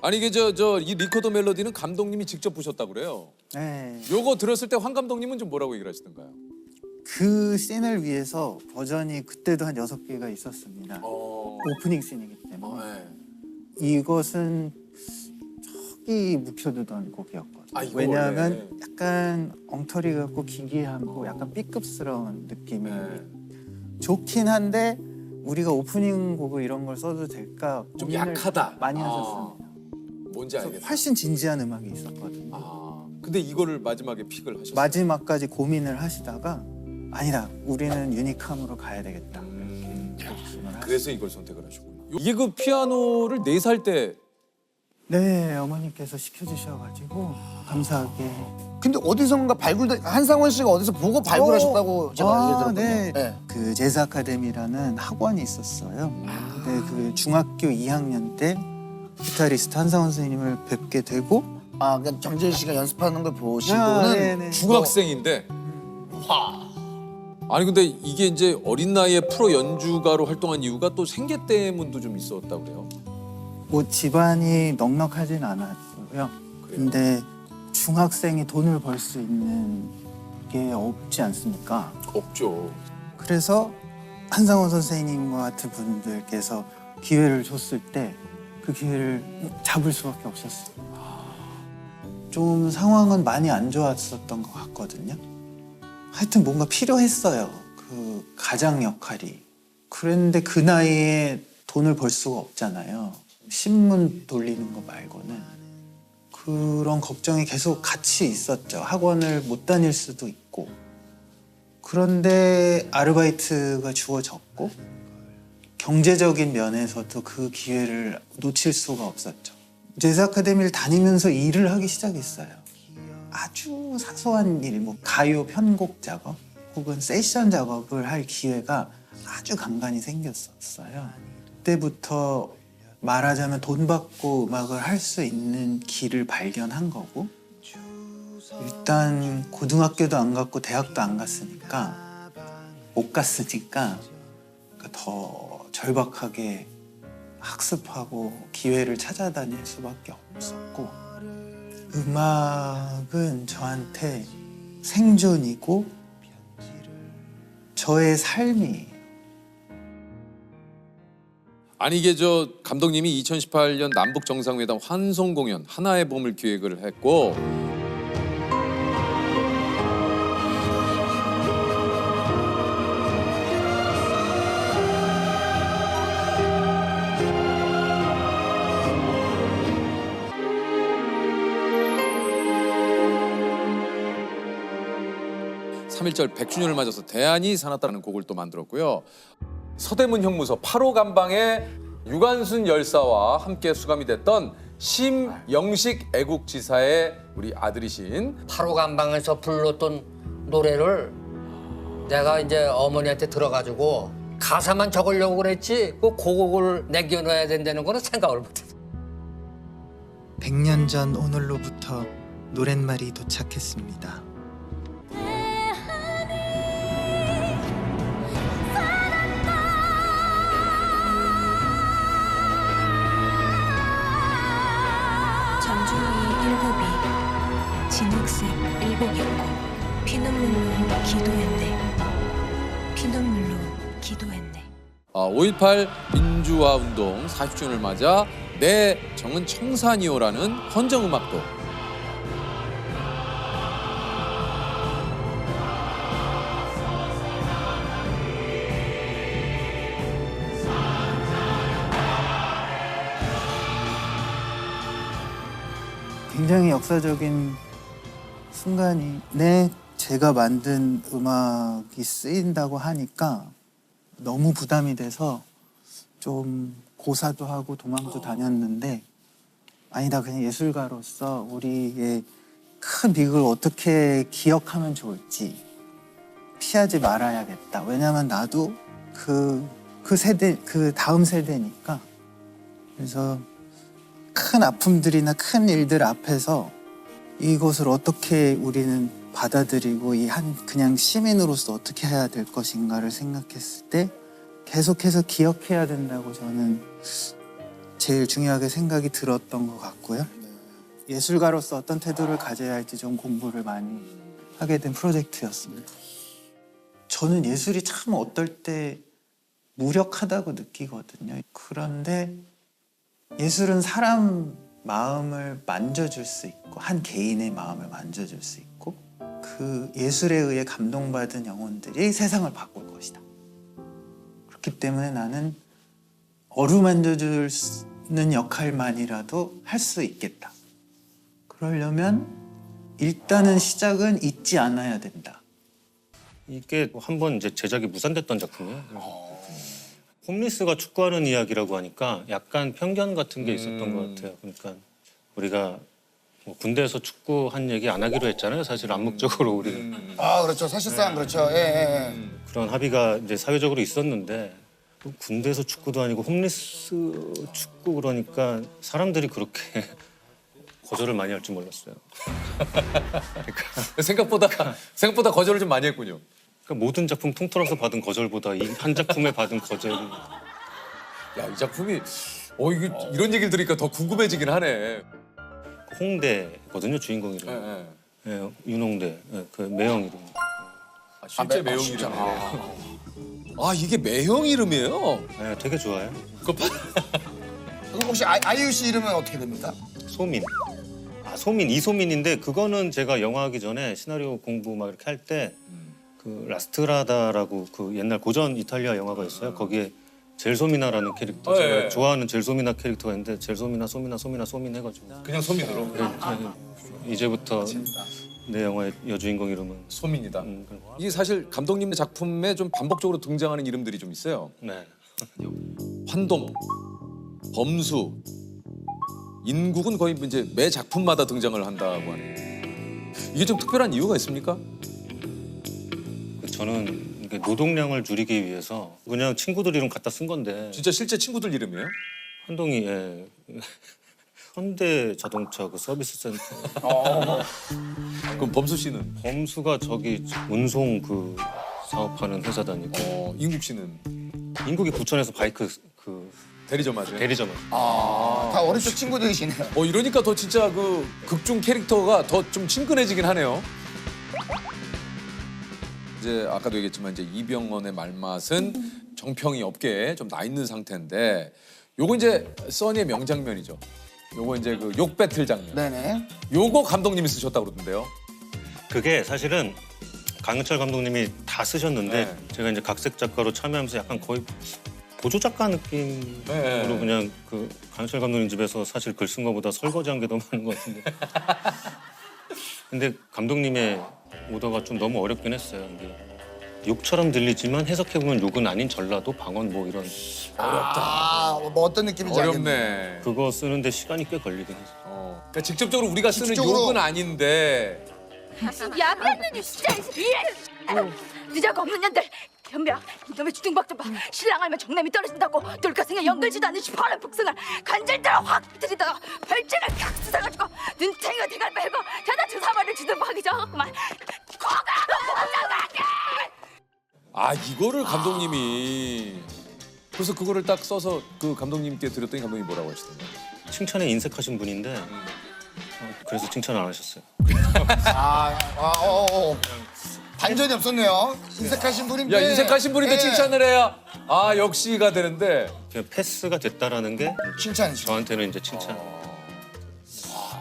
아니 이게 이 리코더 멜로디는 감독님이 직접 부셨다고 그래요. 네. 요거 들었을 때 황 감독님은 좀 뭐라고 얘기를 하시던가요? 그 씬을 위해서 버전이 그때도 한 6개가 있었습니다. 오프닝 씬이기 때문에. 이것은 저기 묵혀두던 곡이었거든요. 왜냐하면 약간 엉터리 같고 기괴하고 약간 B급스러운 느낌이 좋긴 한데 우리가 오프닝 곡을 이런 걸 써도 될까 좀 고민을 약하다. 많이 하셨습니다. 뭔지 알겠다. 훨씬 진지한 음악이 있었거든요. 근데 이거를 마지막에 픽을 하셨어요. 마지막까지 고민을 하시다가 아니다, 우리는 유니크함으로 가야 되겠다. 그래서 이걸 선택을 하셨군요. 이게 그 피아노를 4살 때 네, 어머니께서 시켜주셔가지고 감사하게. 근데 어디선가 한상원 씨가 어디서 보고 발굴하셨다고 제가 얘기 들었거든요. 네. 그 재즈 아카데미라는 학원이 있었어요. 근데 그 중학교 2학년 때 기타리스트 한상원 선생님을 뵙게 되고 그러니까 정재일 씨가 연습하는 걸 보시고는 중학생인데 아니 근데 이게 이제 어린 나이에 프로 연주가로 활동한 이유가 또 생계 때문도 좀 있었다고 그래요. 뭐 집안이 넉넉하진 않았고요. 근데 중학생이 돈을 벌 수 있는 게 없지 않습니까? 없죠. 그래서 한상원 선생님과 같은 분들께서 기회를 줬을 때 그 기회를 잡을 수밖에 없었어요. 좀 상황은 많이 안 좋았었던 것 같거든요. 하여튼 뭔가 필요했어요. 그 가장 역할이. 그런데 그 나이에 돈을 벌 수가 없잖아요. 신문 돌리는 거 말고는. 그런 걱정이 계속 같이 있었죠. 학원을 못 다닐 수도 있고. 그런데 아르바이트가 주어졌고 경제적인 면에서도 그 기회를 놓칠 수가 없었죠. 재즈 아카데미를 다니면서 일을 하기 시작했어요. 아주 사소한 일, 뭐 가요 편곡 작업 혹은 세션 작업을 할 기회가 아주 간간히 생겼었어요. 그때부터 말하자면 돈 받고 음악을 할 수 있는 길을 발견한 거고, 일단 고등학교도 안 갔고 대학도 안 갔으니까 더 절박하게 학습하고 기회를 찾아다닐 수밖에 없었고, 음악은 저한테 생존이고 저의 삶이에요. 아니 이게 저 감독님이 2018년 남북 정상회담 환송 공연 하나의 봄을 기획을 했고 (3.1절) 100주년을 맞아서 대안이 사놨다는 곡을 또 만들었고요. 서대문 형무소 8호 감방의 유관순 열사와 함께 수감이 됐던 심영식 애국지사의 우리 아들이신 8호 감방에서 불렀던 노래를 내가 이제 어머니한테 들어가지고 가사만 적으려고 그랬지 그 곡을 남겨놔야 된다는 거는 생각을 못했어. 100년 전 오늘로부터 노랫말이 도착했습니다. 전중이 일곱이 진흙색 일복 입고 피눈물로 기도했네. 피눈물로 기도했네. 5.18 민주화 운동 40주년을 맞아 내 정은 청산이요라는 헌정음악도 굉장히 역사적인 순간이 제가 만든 음악이 쓰인다고 하니까 너무 부담이 돼서 좀 고사도 하고 도망도 다녔는데 아니다, 그냥 예술가로서 우리의 큰 비극을 어떻게 기억하면 좋을지 피하지 말아야겠다. 왜냐하면 나도 그 다음 세대니까. 그래서 큰 아픔들이나 큰 일들 앞에서 이것을 어떻게 우리는 받아들이고 그냥 시민으로서 어떻게 해야 될 것인가를 생각했을 때 계속해서 기억해야 된다고 저는 제일 중요하게 생각이 들었던 것 같고요. 예술가로서 어떤 태도를 가져야 할지 좀 공부를 많이 하게 된 프로젝트였습니다. 저는 예술이 참 어떨 때 무력하다고 느끼거든요. 그런데 예술은 사람 마음을 만져줄 수 있고 한 개인의 마음을 만져줄 수 있고 그 예술에 의해 감동받은 영혼들이 세상을 바꿀 것이다. 그렇기 때문에 나는 어루만져주는 역할만이라도 할 수 있겠다. 그러려면 일단은 시작은 잊지 않아야 된다. 이게 한번 이제 제작이 무산됐던 작품이에요. 홈리스가 축구하는 이야기라고 하니까 약간 편견 같은 게 있었던 것 같아요. 그러니까 우리가 뭐 군대에서 축구한 얘기 안 하기로 했잖아요. 사실 암묵적으로 우리는. 그렇죠. 사실상 그렇죠. 예. 그런 합의가 이제 사회적으로 있었는데 군대에서 축구도 아니고 홈리스 축구 그러니까 사람들이 그렇게 거절을 많이 할 줄 몰랐어요. 생각보다 거절을 좀 많이 했군요. 그러니까 모든 작품 통틀어서 받은 거절보다 이 한 작품에 받은 거절이. 야, 이 작품이 이런 얘기를 들으니까 더 궁금해지긴 하네. 홍대거든요, 주인공 이름. 예, 윤홍대, 그 매형 이름. 실제 매형 이름이에요. 이게 매형 이름이에요? 네, 되게 좋아요. 그럼 혹시 아이유 씨 이름은 어떻게 됩니까? 소민. 소민, 이소민인데 그거는 제가 영화하기 전에 시나리오 공부 막 이렇게 할 때 그 라스트라다라고 그 옛날 고전 이탈리아 영화가 있어요. 거기에 젤소미나라는 캐릭터, 제가 좋아하는 젤소미나 캐릭터가 있는데 젤소미나, 소미나, 소미나, 소민 해가지고 그냥 소민으로? 이제부터 내 영화의 여주인공 이름은 소민이다. 이게 사실 감독님의 작품에 좀 반복적으로 등장하는 이름들이 좀 있어요. 네. 환동, 범수, 인국은 거의 이제 매 작품마다 등장을 한다고 하네요. 이게 좀 특별한 이유가 있습니까? 저는 이게 노동량을 줄이기 위해서 그냥 친구들 이름 갖다 쓴 건데. 진짜 실제 친구들 이름이에요? 한동이 예. 현대 자동차 그 서비스 센터. 그럼 범수 씨는? 범수가 저기 운송 그 사업하는 회사 다니고. 인국 씨는? 인국이 부천에서 바이크 그 대리점 하죠. 대리점. 다 어릴 적 친구들이시네요. 이러니까 더 진짜 그 극중 캐릭터가 더 좀 친근해지긴 하네요. 이제 아까도 얘기했지만 이제 이병헌의 말맛은 정평이 업계에 좀 나 있는 상태인데 요거 이제 써니의 명장면이죠. 요거 이제 그 욕 배틀 장면. 네네. 요거 감독님이 쓰셨다고 그러던데요. 그게 사실은 강은철 감독님이 다 쓰셨는데 네. 제가 이제 각색 작가로 참여하면서 약간 거의 보조 작가 느낌으로 네. 그냥 그 강은철 감독님 집에서 사실 글 쓴 거보다 설거지한 게 더 많은 것 같은데. 근데 감독님의 오더가 좀 너무 어렵긴 했어요. 이게 욕처럼 들리지만 해석해보면 욕은 아닌 전라도, 방언 뭐 이런. 어렵다. 뭐 어떤 느낌인지 어렵네. 그거 쓰는데 시간이 꽤 걸리긴 했어요. 그러니까 직접적으로 우리가 쓰는 직접적으로. 욕은 아닌데 야, 너 진짜 늦어가 없는 년들. 현병, 이놈의 주둥박 좀 봐. 신랑 알면 정남이 떨어진다고. 돌가생에 연결지도 않는 시퍼런 복숭아 관절들을 확 들이다가 별채를 칵 쑤셔가지고 눈탱이가 대갈 빼고 자다 주사발을 주둥박이죠. 그만 코가 장난해. 아 이거를 감독님이 그래서 그거를 딱 써서 그 감독님께 드렸더니 감독님이 뭐라고 하시던가요? 칭찬에 인색하신 분인데 그래서 칭찬 안 하셨어요. 반전이 없었네요. 인색하신 분인데. 야 인색하신 분인데 예. 칭찬을 해야 아 역시가 되는데 그냥 패스가 됐다라는 게 칭찬이죠. 저한테는 이제 칭찬.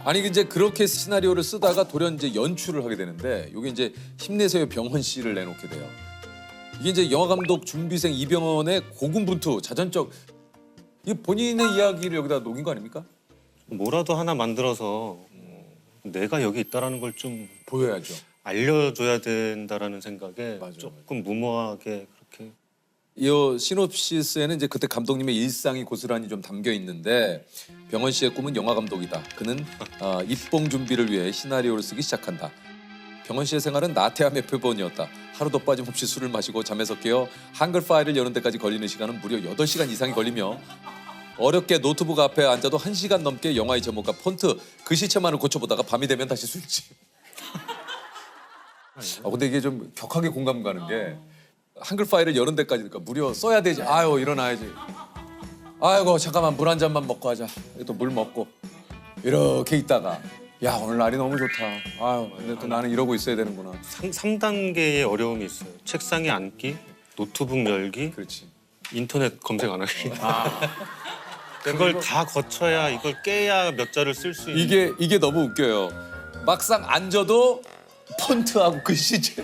아니 이제 그렇게 시나리오를 쓰다가 돌연 이제 연출을 하게 되는데 이게 이제 힘내세요 병헌 씨를 내놓게 돼요. 이게 이제 영화 감독 준비생 이병헌의 고군분투 자전적 이게 본인의 이야기를 여기다 녹인 거 아닙니까? 뭐라도 하나 만들어서 내가 여기 있다라는 걸 좀 보여야죠. 알려줘야 된다라는 생각에 조금 무모하게 그렇게. 이 시놉시스에는 이제 그때 감독님의 일상이 고스란히 좀 담겨 있는데 병헌 씨의 꿈은 영화 감독이다. 그는 입봉 준비를 위해 시나리오를 쓰기 시작한다. 병헌 씨의 생활은 나태함의 표본이었다. 하루도 빠짐없이 술을 마시고 잠에서 깨어 한글 파일을 여는 데까지 걸리는 시간은 무려 8시간 이상이 걸리며 어렵게 노트북 앞에 앉아도 1시간 넘게 영화의 제목과 폰트, 글씨체만을 고쳐보다가 밤이 되면 다시 술집. 근데 이게 좀 격하게 공감 가는 게 한글 파일을 여는 데까지 그러니까 무려 써야 되지. 아유 일어나야지. 아이고 잠깐만 물 한 잔만 먹고 하자. 또 물 먹고 이렇게 있다가 야 오늘 날이 너무 좋다. 아유 근데 또 나는 이러고 있어야 되는구나. 3단계의 어려움이 있어요. 책상에 앉기, 노트북 열기, 그렇지. 인터넷 검색 안 하기. 그걸 다 거쳐야 이걸 깨야 몇 자를 쓸 수 있는. 이게 너무 웃겨요. 막상 앉아도 폰트하고 글씨체.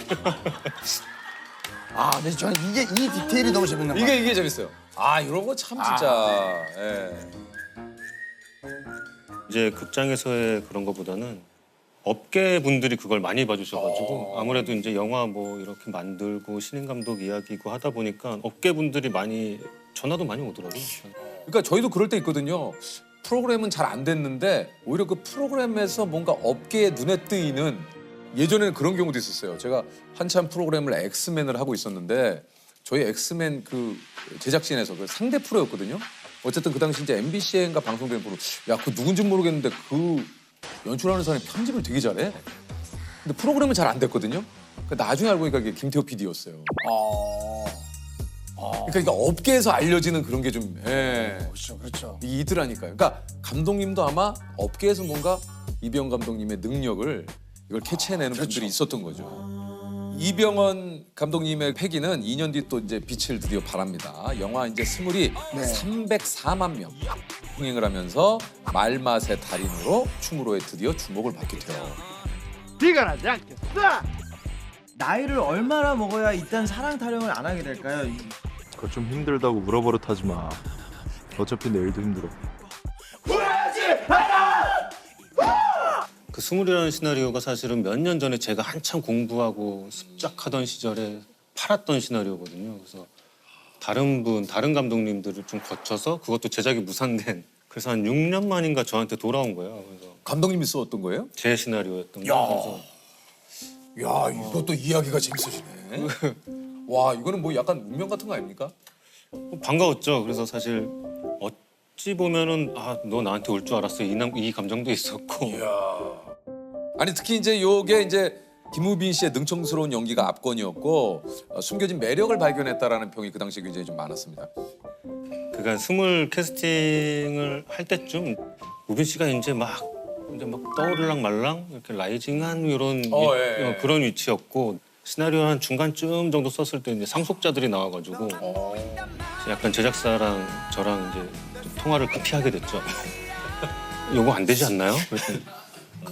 근데 저는 이 디테일이 너무 재밌는 거예요. 이게 재밌어요. 이런 거 참 진짜. 예. 이제 극장에서의 그런 거보다는 업계 분들이 그걸 많이 봐주셔가지고 아무래도 이제 영화 뭐 이렇게 만들고 신인 감독 이야기고 하다 보니까 업계 분들이 많이 전화도 많이 오더라고요. 그러니까 저희도 그럴 때 있거든요. 프로그램은 잘 안 됐는데 오히려 그 프로그램에서 뭔가 업계에 눈에 띄는 예전에는 그런 경우도 있었어요. 제가 한참 프로그램을 엑스맨을 하고 있었는데 저희 엑스맨 그 제작진에서 그 상대 프로였거든요. 어쨌든 그 당시 이제 MBC인가 방송된 프로. 야, 그 누군지 모르겠는데 그 연출하는 사람이 편집을 되게 잘해. 근데 프로그램은 잘 안 됐거든요. 그러니까 나중에 알고 보니까 이게 김태호 PD였어요. 그러니까 이게 업계에서 알려지는 그런 게 좀 그렇죠. 이게 있더라니까요. 그러니까 감독님도 아마 업계에서 뭔가 이병헌 감독님의 능력을 이걸 캐치해내는 분들이 있었던 거죠. 이병헌 감독님의 패기는 2년 뒤 또 이제 빛을 드디어 발합니다. 영화 이제 스물이 304만 명 흥행을 하면서 말맛의 달인으로 춤으로의 드디어 주목을 받게 돼요. 네가 나지 않겠어? 나이를 얼마나 먹어야 이딴 사랑 타령을 안 하게 될까요? 그거 좀 힘들다고 물어버릇하지 마. 어차피 내일도 힘들어. 그 스물이라는 시나리오가 사실은 몇 년 전에 제가 한참 공부하고 습작하던 시절에 팔았던 시나리오거든요. 그래서 다른 감독님들을 좀 거쳐서 그것도 제작이 무산된 그래서 한 6년 만인가 저한테 돌아온 거예요. 그래서 감독님이 써왔던 거예요? 제 시나리오였던 야. 거예요. 야, 이것도 이야기가 재밌어지네. 와, 이거는 뭐 약간 운명 같은 거 아닙니까? 반가웠죠. 그래서 사실 어찌 보면은 너 나한테 올 줄 알았어 이 감정도 있었고. 아니 특히 이제 요게 이제 김우빈 씨의 능청스러운 연기가 압권이었고 숨겨진 매력을 발견했다라는 평이 그 당시에 굉장히 좀 많았습니다. 그러니까 스물 캐스팅을 할 때쯤 우빈 씨가 이제 막 떠오르랑 말랑 이렇게 라이징한 이런 그런 위치였고 시나리오 한 중간쯤 정도 썼을 때 이제 상속자들이 나와가지고 약간 제작사랑 저랑 이제 좀 통화를 급히 하게 됐죠. 요거 안 되지 않나요? 그랬더니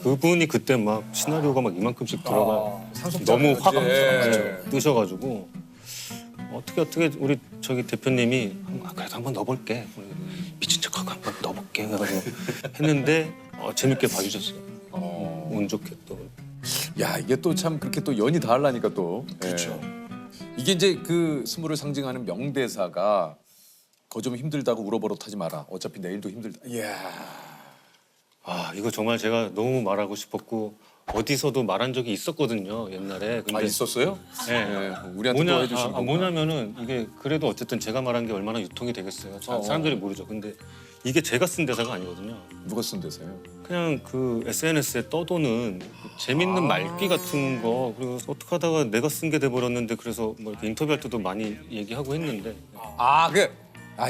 그분이 그때 막 시나리오가 막 이만큼씩 들어가 너무 화가 뜨셔가지고 어떻게 우리 저기 대표님이 그래도 한번 넣어볼게 미친 척하고 한번 넣어볼게 해가지고 했는데 재밌게 봐주셨어요. 운 좋게 또. 야 이게 또 참 그렇게 또 연이 닿으려니까 또. 그렇죠. 이게 이제 그 스물을 상징하는 명대사가 거 좀 힘들다고 울어버릇하지 마라. 어차피 내일도 힘들다. 이야. 이거 정말 제가 너무 말하고 싶었고 어디서도 말한 적이 있었거든요 옛날에. 근데 있었어요? 네. 우리한테 또 해주신 거구나. 뭐냐면은 이게 그래도 어쨌든 제가 말한 게 얼마나 유통이 되겠어요. 사람들이 모르죠. 근데 이게 제가 쓴 대사가 아니거든요. 누가 쓴 대사예요? 그냥 그 SNS에 떠도는 재밌는 말귀 같은 거 그리고 어떻게 하다가 내가 쓴 게 돼버렸는데 그래서 뭐 이렇게 인터뷰할 때도 많이 얘기하고 했는데.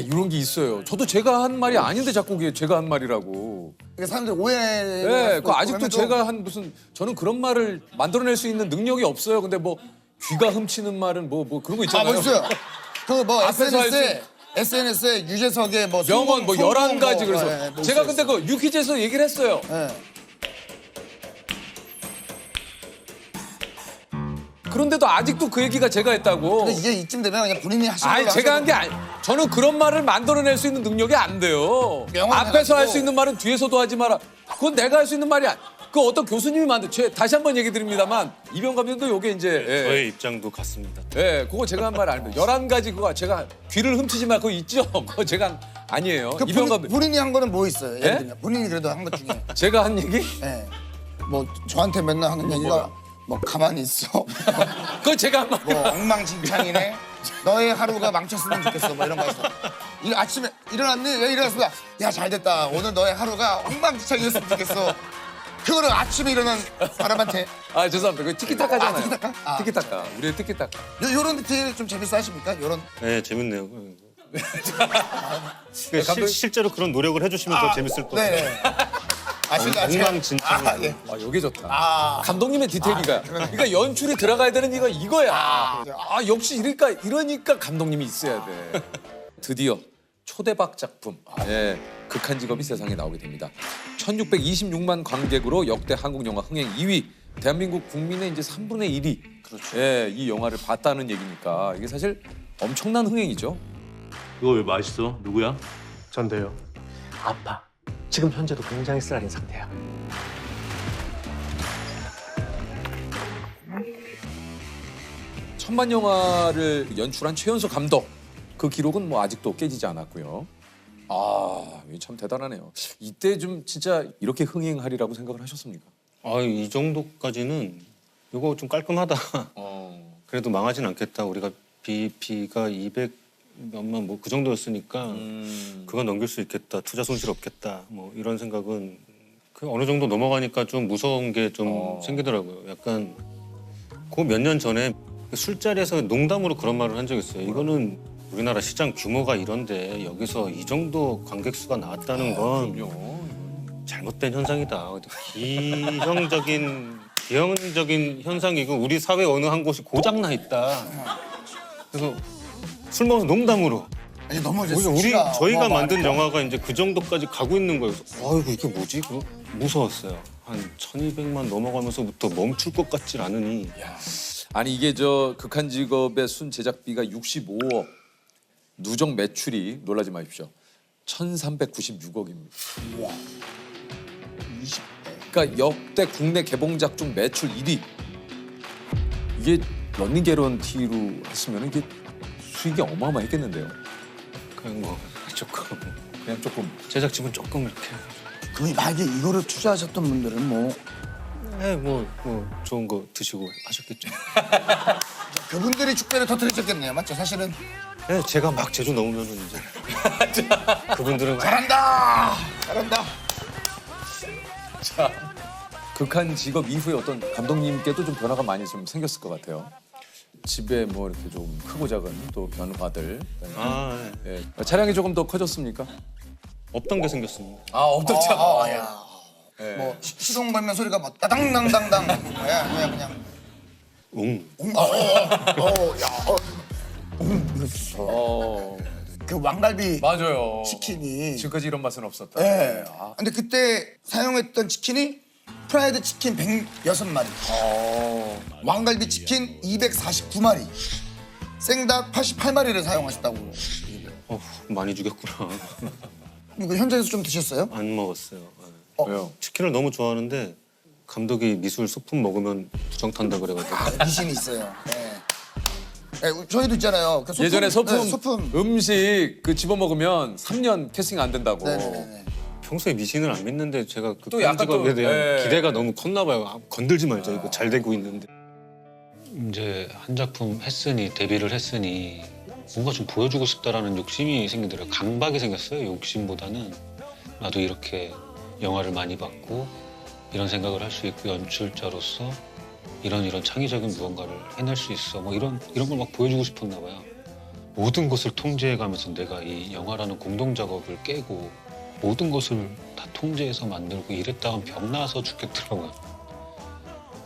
이런 게 있어요. 저도 제가 한 말이 아닌데 자꾸 그게 제가 한 말이라고. 이게 사람들 오해. 네, 그 아직도 제가 한 무슨 저는 그런 말을 만들어낼 수 있는 능력이 없어요. 근데 뭐 귀가 훔치는 말은 뭐 그런 거 있잖아요. 멋있어요. 그 뭐 앞에서 할 수 SNS에 유재석의 뭐 명언 뭐 11가지 그래서 뭐 제가 근데 그 유퀴즈에서 얘기를 했어요. 그런데도 아직도 그 얘기가 제가 했다고. 근데 이게 이쯤 되면 그냥 본인이 하시는 아니 걸로 제가 한 게 하셔도 저는 그런 말을 만들어낼 수 있는 능력이 안 돼요. 앞에서 할 수 있는 말은 뒤에서도 하지 마라. 그건 내가 할 수 있는 말이 그 어떤 교수님이 다시 한번 얘기 드립니다만 이병 감독도 요게 이제 저의 입장도 같습니다. 그거 제가 한 말 아닙니다. 11가지 그거 제가 귀를 훔치지 마 그거 있죠? 그거 제가 아니에요. 그 이병 감독 본인이 한 거는 뭐 있어요? 예를 들면 본인이 그래도 한 것 중에 제가 한 얘기? 네. 뭐 저한테 맨날 하는 얘기가 뭐 가만히 있어. 그거 제가 한 말. 뭐 엉망진창이네. 너의 하루가 망쳤으면 좋겠어. 뭐 이런 거 있어. 아침에 일어났니? 왜 일어났습니다. 야 잘됐다. 오늘 너의 하루가 엉망진창이었으면 좋겠어. 그거를 아침에 일어난 사람한테. 죄송합니다. 그 티키타카잖아요. 티키타카? 티키타카. 우리의 티키타카. 요런 디테일 좀 재밌어 하십니까? 요런. 네 재밌네요. 실제로 그런 노력을 해주시면 더 재밌을 것 같아요. 네. 엉망진창. 요게 좋다. 감독님의 디테일이가. 그러니까 연출이 들어가야 되는 이거야. 역시 이러니까 감독님이 있어야 돼. 드디어 초대박 작품. 극한 직업이 세상에 나오게 됩니다. 1626만 관객으로 역대 한국 영화 흥행 2위. 대한민국 국민의 이제 3분의 1이 그렇죠. 이 영화를 봤다는 얘기니까 이게 사실 엄청난 흥행이죠. 이거 왜 맛있어? 누구야? 전데요. 아파. 지금 현재도 굉장히 쓰라린 상태야. 천만 영화를 연출한 최연소 감독. 그 기록은 뭐 아직도 깨지지 않았고요. 이게 참 대단하네요. 이때 좀 진짜 이렇게 흥행하리라고 생각을 하셨습니까? 이 정도까지는 이거 좀 깔끔하다. 그래도 망하진 않겠다. 우리가 BEP가 200 몇만 뭐 그 정도였으니까 그거 넘길 수 있겠다. 투자 손실 없겠다. 뭐 이런 생각은 그 어느 정도 넘어가니까 좀 무서운 게 좀 생기더라고요. 약간 그 몇 년 전에 술자리에서 농담으로 그런 말을 한 적이 있어요. 이거는 우리나라 시장 규모가 이런데 여기서 이 정도 관객 수가 나왔다는 건 잘못된 현상이다. 기형적인 현상이고 우리 사회 어느 한 곳이 고장나 있다. 그래서 술 먹어서 농담으로. 너무 저희가 만든 영화가 이제 그 정도까지 가고 있는 거예요. 이게 뭐지? 무서웠어요. 한 1,200만 넘어가면서부터 멈출 것 같질 않으니. 아니 이게 극한 직업의 순 제작비가 65억, 누적 매출이 놀라지 마십시오. 1,396억입니다. 그러니까 역대 국내 개봉작 중 매출 1위. 이게 런닝 개런티로 했으면 이게 수익이 어마어마했겠는데요. 그냥 뭐 조금 그냥 조금 제작진은 조금 이렇게. 그 만약에 이거를 투자하셨던 분들은 뭐 뭐 좋은 거 드시고 하셨겠죠. 그분들이 축배를 터뜨리셨겠네요, 맞죠? 사실은 네, 제가 막 제주 넣으면은 이제 그분들은 잘한다, 잘한다. 자, 극한 직업 이후에 어떤 감독님께도 좀 변화가 많이 좀 생겼을 것 같아요. 집에 뭐 이렇게 좀 크고 작은 또 변화들. 예. 차량이 조금 더 커졌습니까? 없던 게 생겼습니다. 없던 차. 야. 뭐 시동 걸면 소리가 뭐 따당당당당. 그냥. 그 왕갈비 맞아요. 치킨이 지금까지 이런 맛은 없었다. 네. 근데 그때 사용했던 치킨이 프라이드 치킨 106마리, 왕갈비 치킨 249마리, 생닭 88마리를 사용하셨다고. 많이 죽였구나. 이거 현장에서 좀 드셨어요? 안 먹었어요. 왜요? 치킨을 너무 좋아하는데 감독이 미술 소품 먹으면 부정 탄다 그래가지고. 미신이 있어요. 네. 네, 저희도 있잖아요. 그 소품, 예전에 소품, 네, 소품. 음식 그 집어 먹으면 3년 캐스팅 안 된다고. 네네네. 평소에 미신을 안 믿는데 제가 그 또 약간 편집업에 또, 대한 예. 기대가 너무 컸나 봐요. 건들지 말자, 이거 잘 되고 있는데. 이제 한 작품 했으니 데뷔를 했으니 뭔가 좀 보여주고 싶다라는 욕심이 생기더라고요. 강박이 생겼어요. 욕심보다는 나도 이렇게 영화를 많이 봤고 이런 생각을 할 수 있고 연출자로서 이런 창의적인 무언가를 해낼 수 있어. 뭐 이런 걸 막 보여주고 싶었나 봐요. 모든 것을 통제해가면서 내가 이 영화라는 공동 작업을 깨고 모든 것을 다 통제해서 만들고 이랬다 하면 병 나서 죽겠더라고요.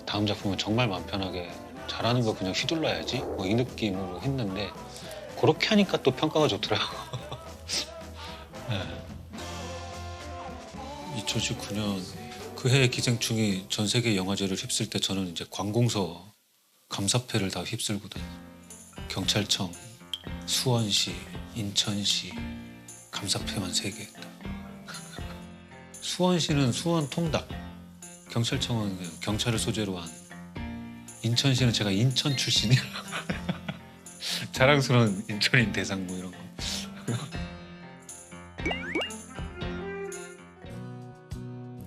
다음 작품은 정말 마음 편하게 잘하는 거 그냥 휘둘러야지 뭐 이 느낌으로 했는데 그렇게 하니까 또 평가가 좋더라고요. 네. 2019년 그 해에 기생충이 전 세계 영화제를 휩쓸 때 저는 이제 관공서 감사패를 다 휩쓸고 다녔어요. 경찰청, 수원시, 인천시 감사패만 3개. 수원시는 수원 통닭, 경찰청은 경찰을 소재로 한, 인천시는 제가 인천 출신이라 자랑스러운 인천인 대상 뭐 이런 거.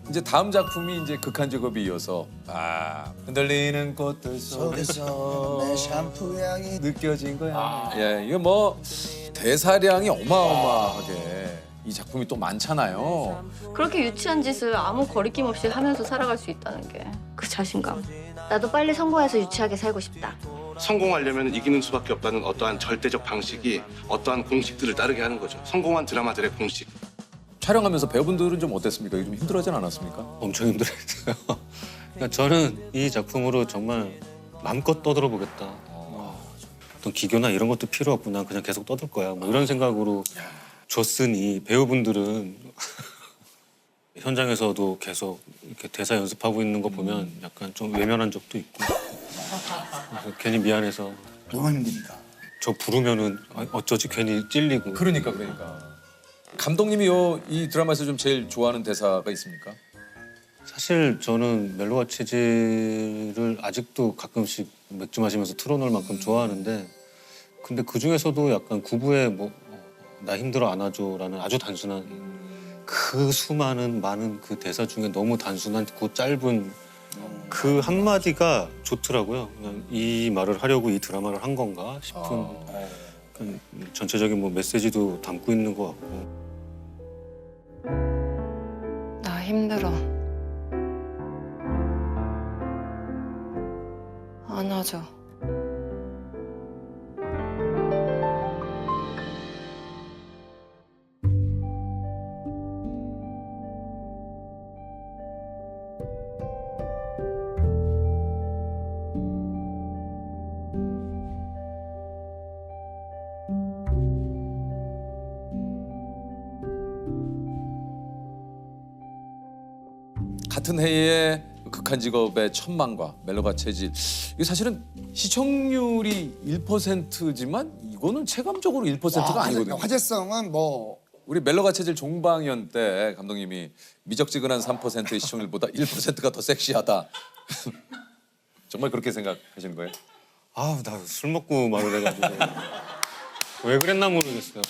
이제 다음 작품이 이제 극한 직업에 이어서 흔들리는 꽃들 속에서 내 샴푸 향이 느껴진 거야. 예, 이거 뭐 대사량이 어마어마하게 이 작품이 또 많잖아요. 그렇게 유치한 짓을 아무 거리낌 없이 하면서 살아갈 수 있다는 게 그 자신감. 나도 빨리 성공해서 유치하게 살고 싶다. 성공하려면 이기는 수밖에 없다는 어떠한 절대적 방식이 어떠한 공식들을 따르게 하는 거죠. 성공한 드라마들의 공식. 촬영하면서 배우분들은 좀 어땠습니까? 좀 힘들어하진 않았습니까? 엄청 힘들었어요. 그러니까 저는 이 작품으로 정말 마음껏 떠들어 보겠다. 어떤 기교나 이런 것도 필요 없고 난 그냥 계속 떠들 거야. 뭐 이런 생각으로 줬으니 배우분들은 현장에서도 계속 이렇게 대사 연습하고 있는 거 보면 약간 좀 외면한 적도 있고 그래서 괜히 미안해서 너무 힘드니까 저 부르면은 어쩌지 괜히 찔리고 그러니까 감독님이 이 드라마에서 좀 제일 좋아하는 대사가 있습니까? 사실 저는 멜로와 체질을 아직도 가끔씩 맥주 마시면서 틀어놓을 만큼 좋아하는데 근데 그 중에서도 약간 구부의 뭐 나 힘들어 안아줘라는 아주 단순한 그 수많은 많은 그 대사 중에 너무 단순한 그 짧은 그 한마디가 좋더라고요. 그냥 이 말을 하려고 이 드라마를 한 건가 싶은 전체적인 뭐 메시지도 담고 있는 것 같고. 나 힘들어. 안아줘. 같은 해에 극한 직업의 천만과 멜로가 체질. 이게 사실은 시청률이 1%지만 이거는 체감적으로 1%가 아니거든요. 화제성은 뭐 우리 멜로가 체질 종방연 때 감독님이 미적지근한 3%의 시청률보다 1%가 더 섹시하다. 정말 그렇게 생각하시는 거예요? 아우 나 술 먹고 말을 해가지고 왜 그랬나 모르겠어요.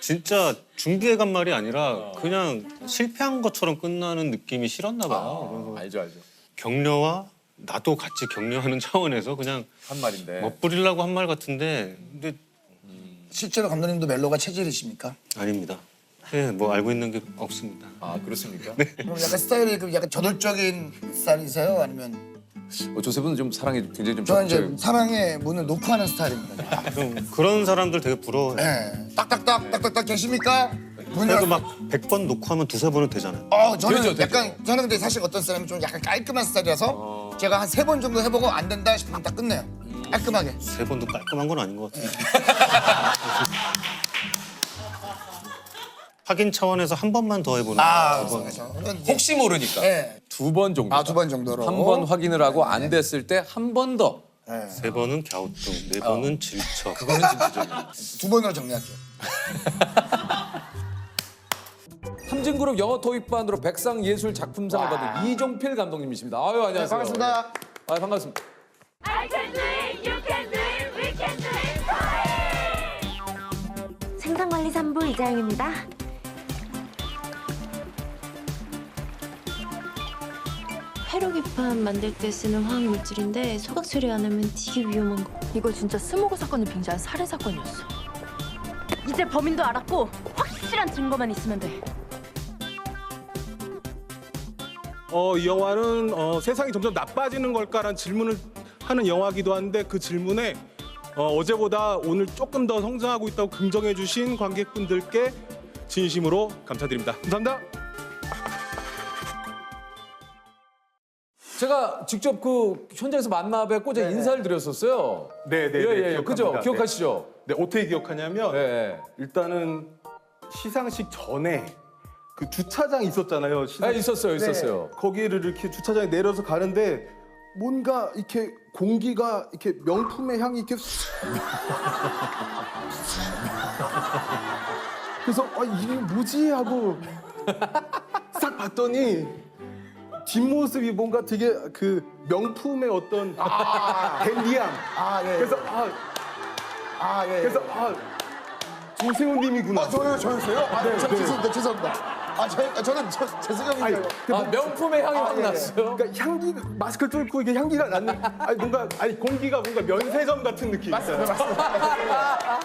진짜 준비해 간 말이 아니라 그냥 실패한 것처럼 끝나는 느낌이 싫었나 봐요. 알죠. 격려와 나도 같이 격려하는 차원에서 그냥 한 말인데. 멋부리려고 한 말 같은데 근데 실제로 감독님도 멜로가 체질이십니까? 아닙니다. 네, 뭐 알고 있는 게 없습니다. 아 그렇습니까? 그럼 약간 스타일이 그 약간 저돌적인 스타일이세요? 아니면 조셉은 좀 사랑에 굉장히 좀 저는 이제 적극적이고. 사랑의 문을 놓고 하는 스타일입니다. 그런 사람들 되게 부러워요. 네. 딱딱딱 계십니까? 그래도 막 100번 놓고 하면 2-3번은 되잖아요. 저는 되죠. 약간 저는 근데 사실 어떤 사람이 좀 약간 깔끔한 스타일이라서 제가 한 3번 정도 해보고 안 된다 싶으면 딱 끝내요. 깔끔하게. 3번도 깔끔한 건 아닌 것 같아요. 확인 차원에서 한 번만 더 해보는 거예요. 혹시 모르니까 네. 2번 정도. 2번 정도로. 한 번 확인을 하고 안 됐을 때 한 번 더. 3번은 갸우뚱, 4번은 질척. 그거는 진짜죠. 2번으로 정리할게요. 삼진그룹 영어 토익반으로 백상예술 작품상을 받은 이종필 감독님이십니다. 아유 안녕하세요. 네, 반갑습니다. 아 반갑습니다. I can do it, you can do it, we can do it. 생산관리 3부 이자영입니다. 페로기판 만들 때 쓰는 화학물질인데 소각 처리 안 하면 되게 위험한 거. 이거 진짜 스모그 사건을 빙자한 살해 사건이었어. 이제 범인도 알았고 확실한 증거만 있으면 돼. 이 영화는 세상이 점점 나빠지는 걸까라는 질문을 하는 영화기도 한데 그 질문에 어제보다 오늘 조금 더 성장하고 있다고 긍정해 주신 관객분들께 진심으로 감사드립니다. 감사합니다. 제가 직접 그 현장에서 만나 뵙고 제가 인사를 드렸었어요. 네, 예, 그죠? 기억합니다. 기억하시죠? 네, 어떻게 기억하냐면 네. 일단은 시상식 전에 그 주차장 있었잖아요. 있었어요. 거기를 이렇게 주차장에 내려서 가는데 뭔가 이렇게 공기가 이렇게 명품의 향이 이렇게 그래서 이게 뭐지 하고 싹 봤더니 뒷모습이 뭔가 되게 그 명품의 어떤 댄디함. 예. 그래서 그래서 조세호님이구나. 저였어요? 네, 네. 죄송합니다. 저는 재승형인가요? 명품의 향이 확 났어요. 그러니까 향기 마스크 뚫고 이게 향기가 나는 공기가 뭔가 면세점 같은 느낌. 맞습니다.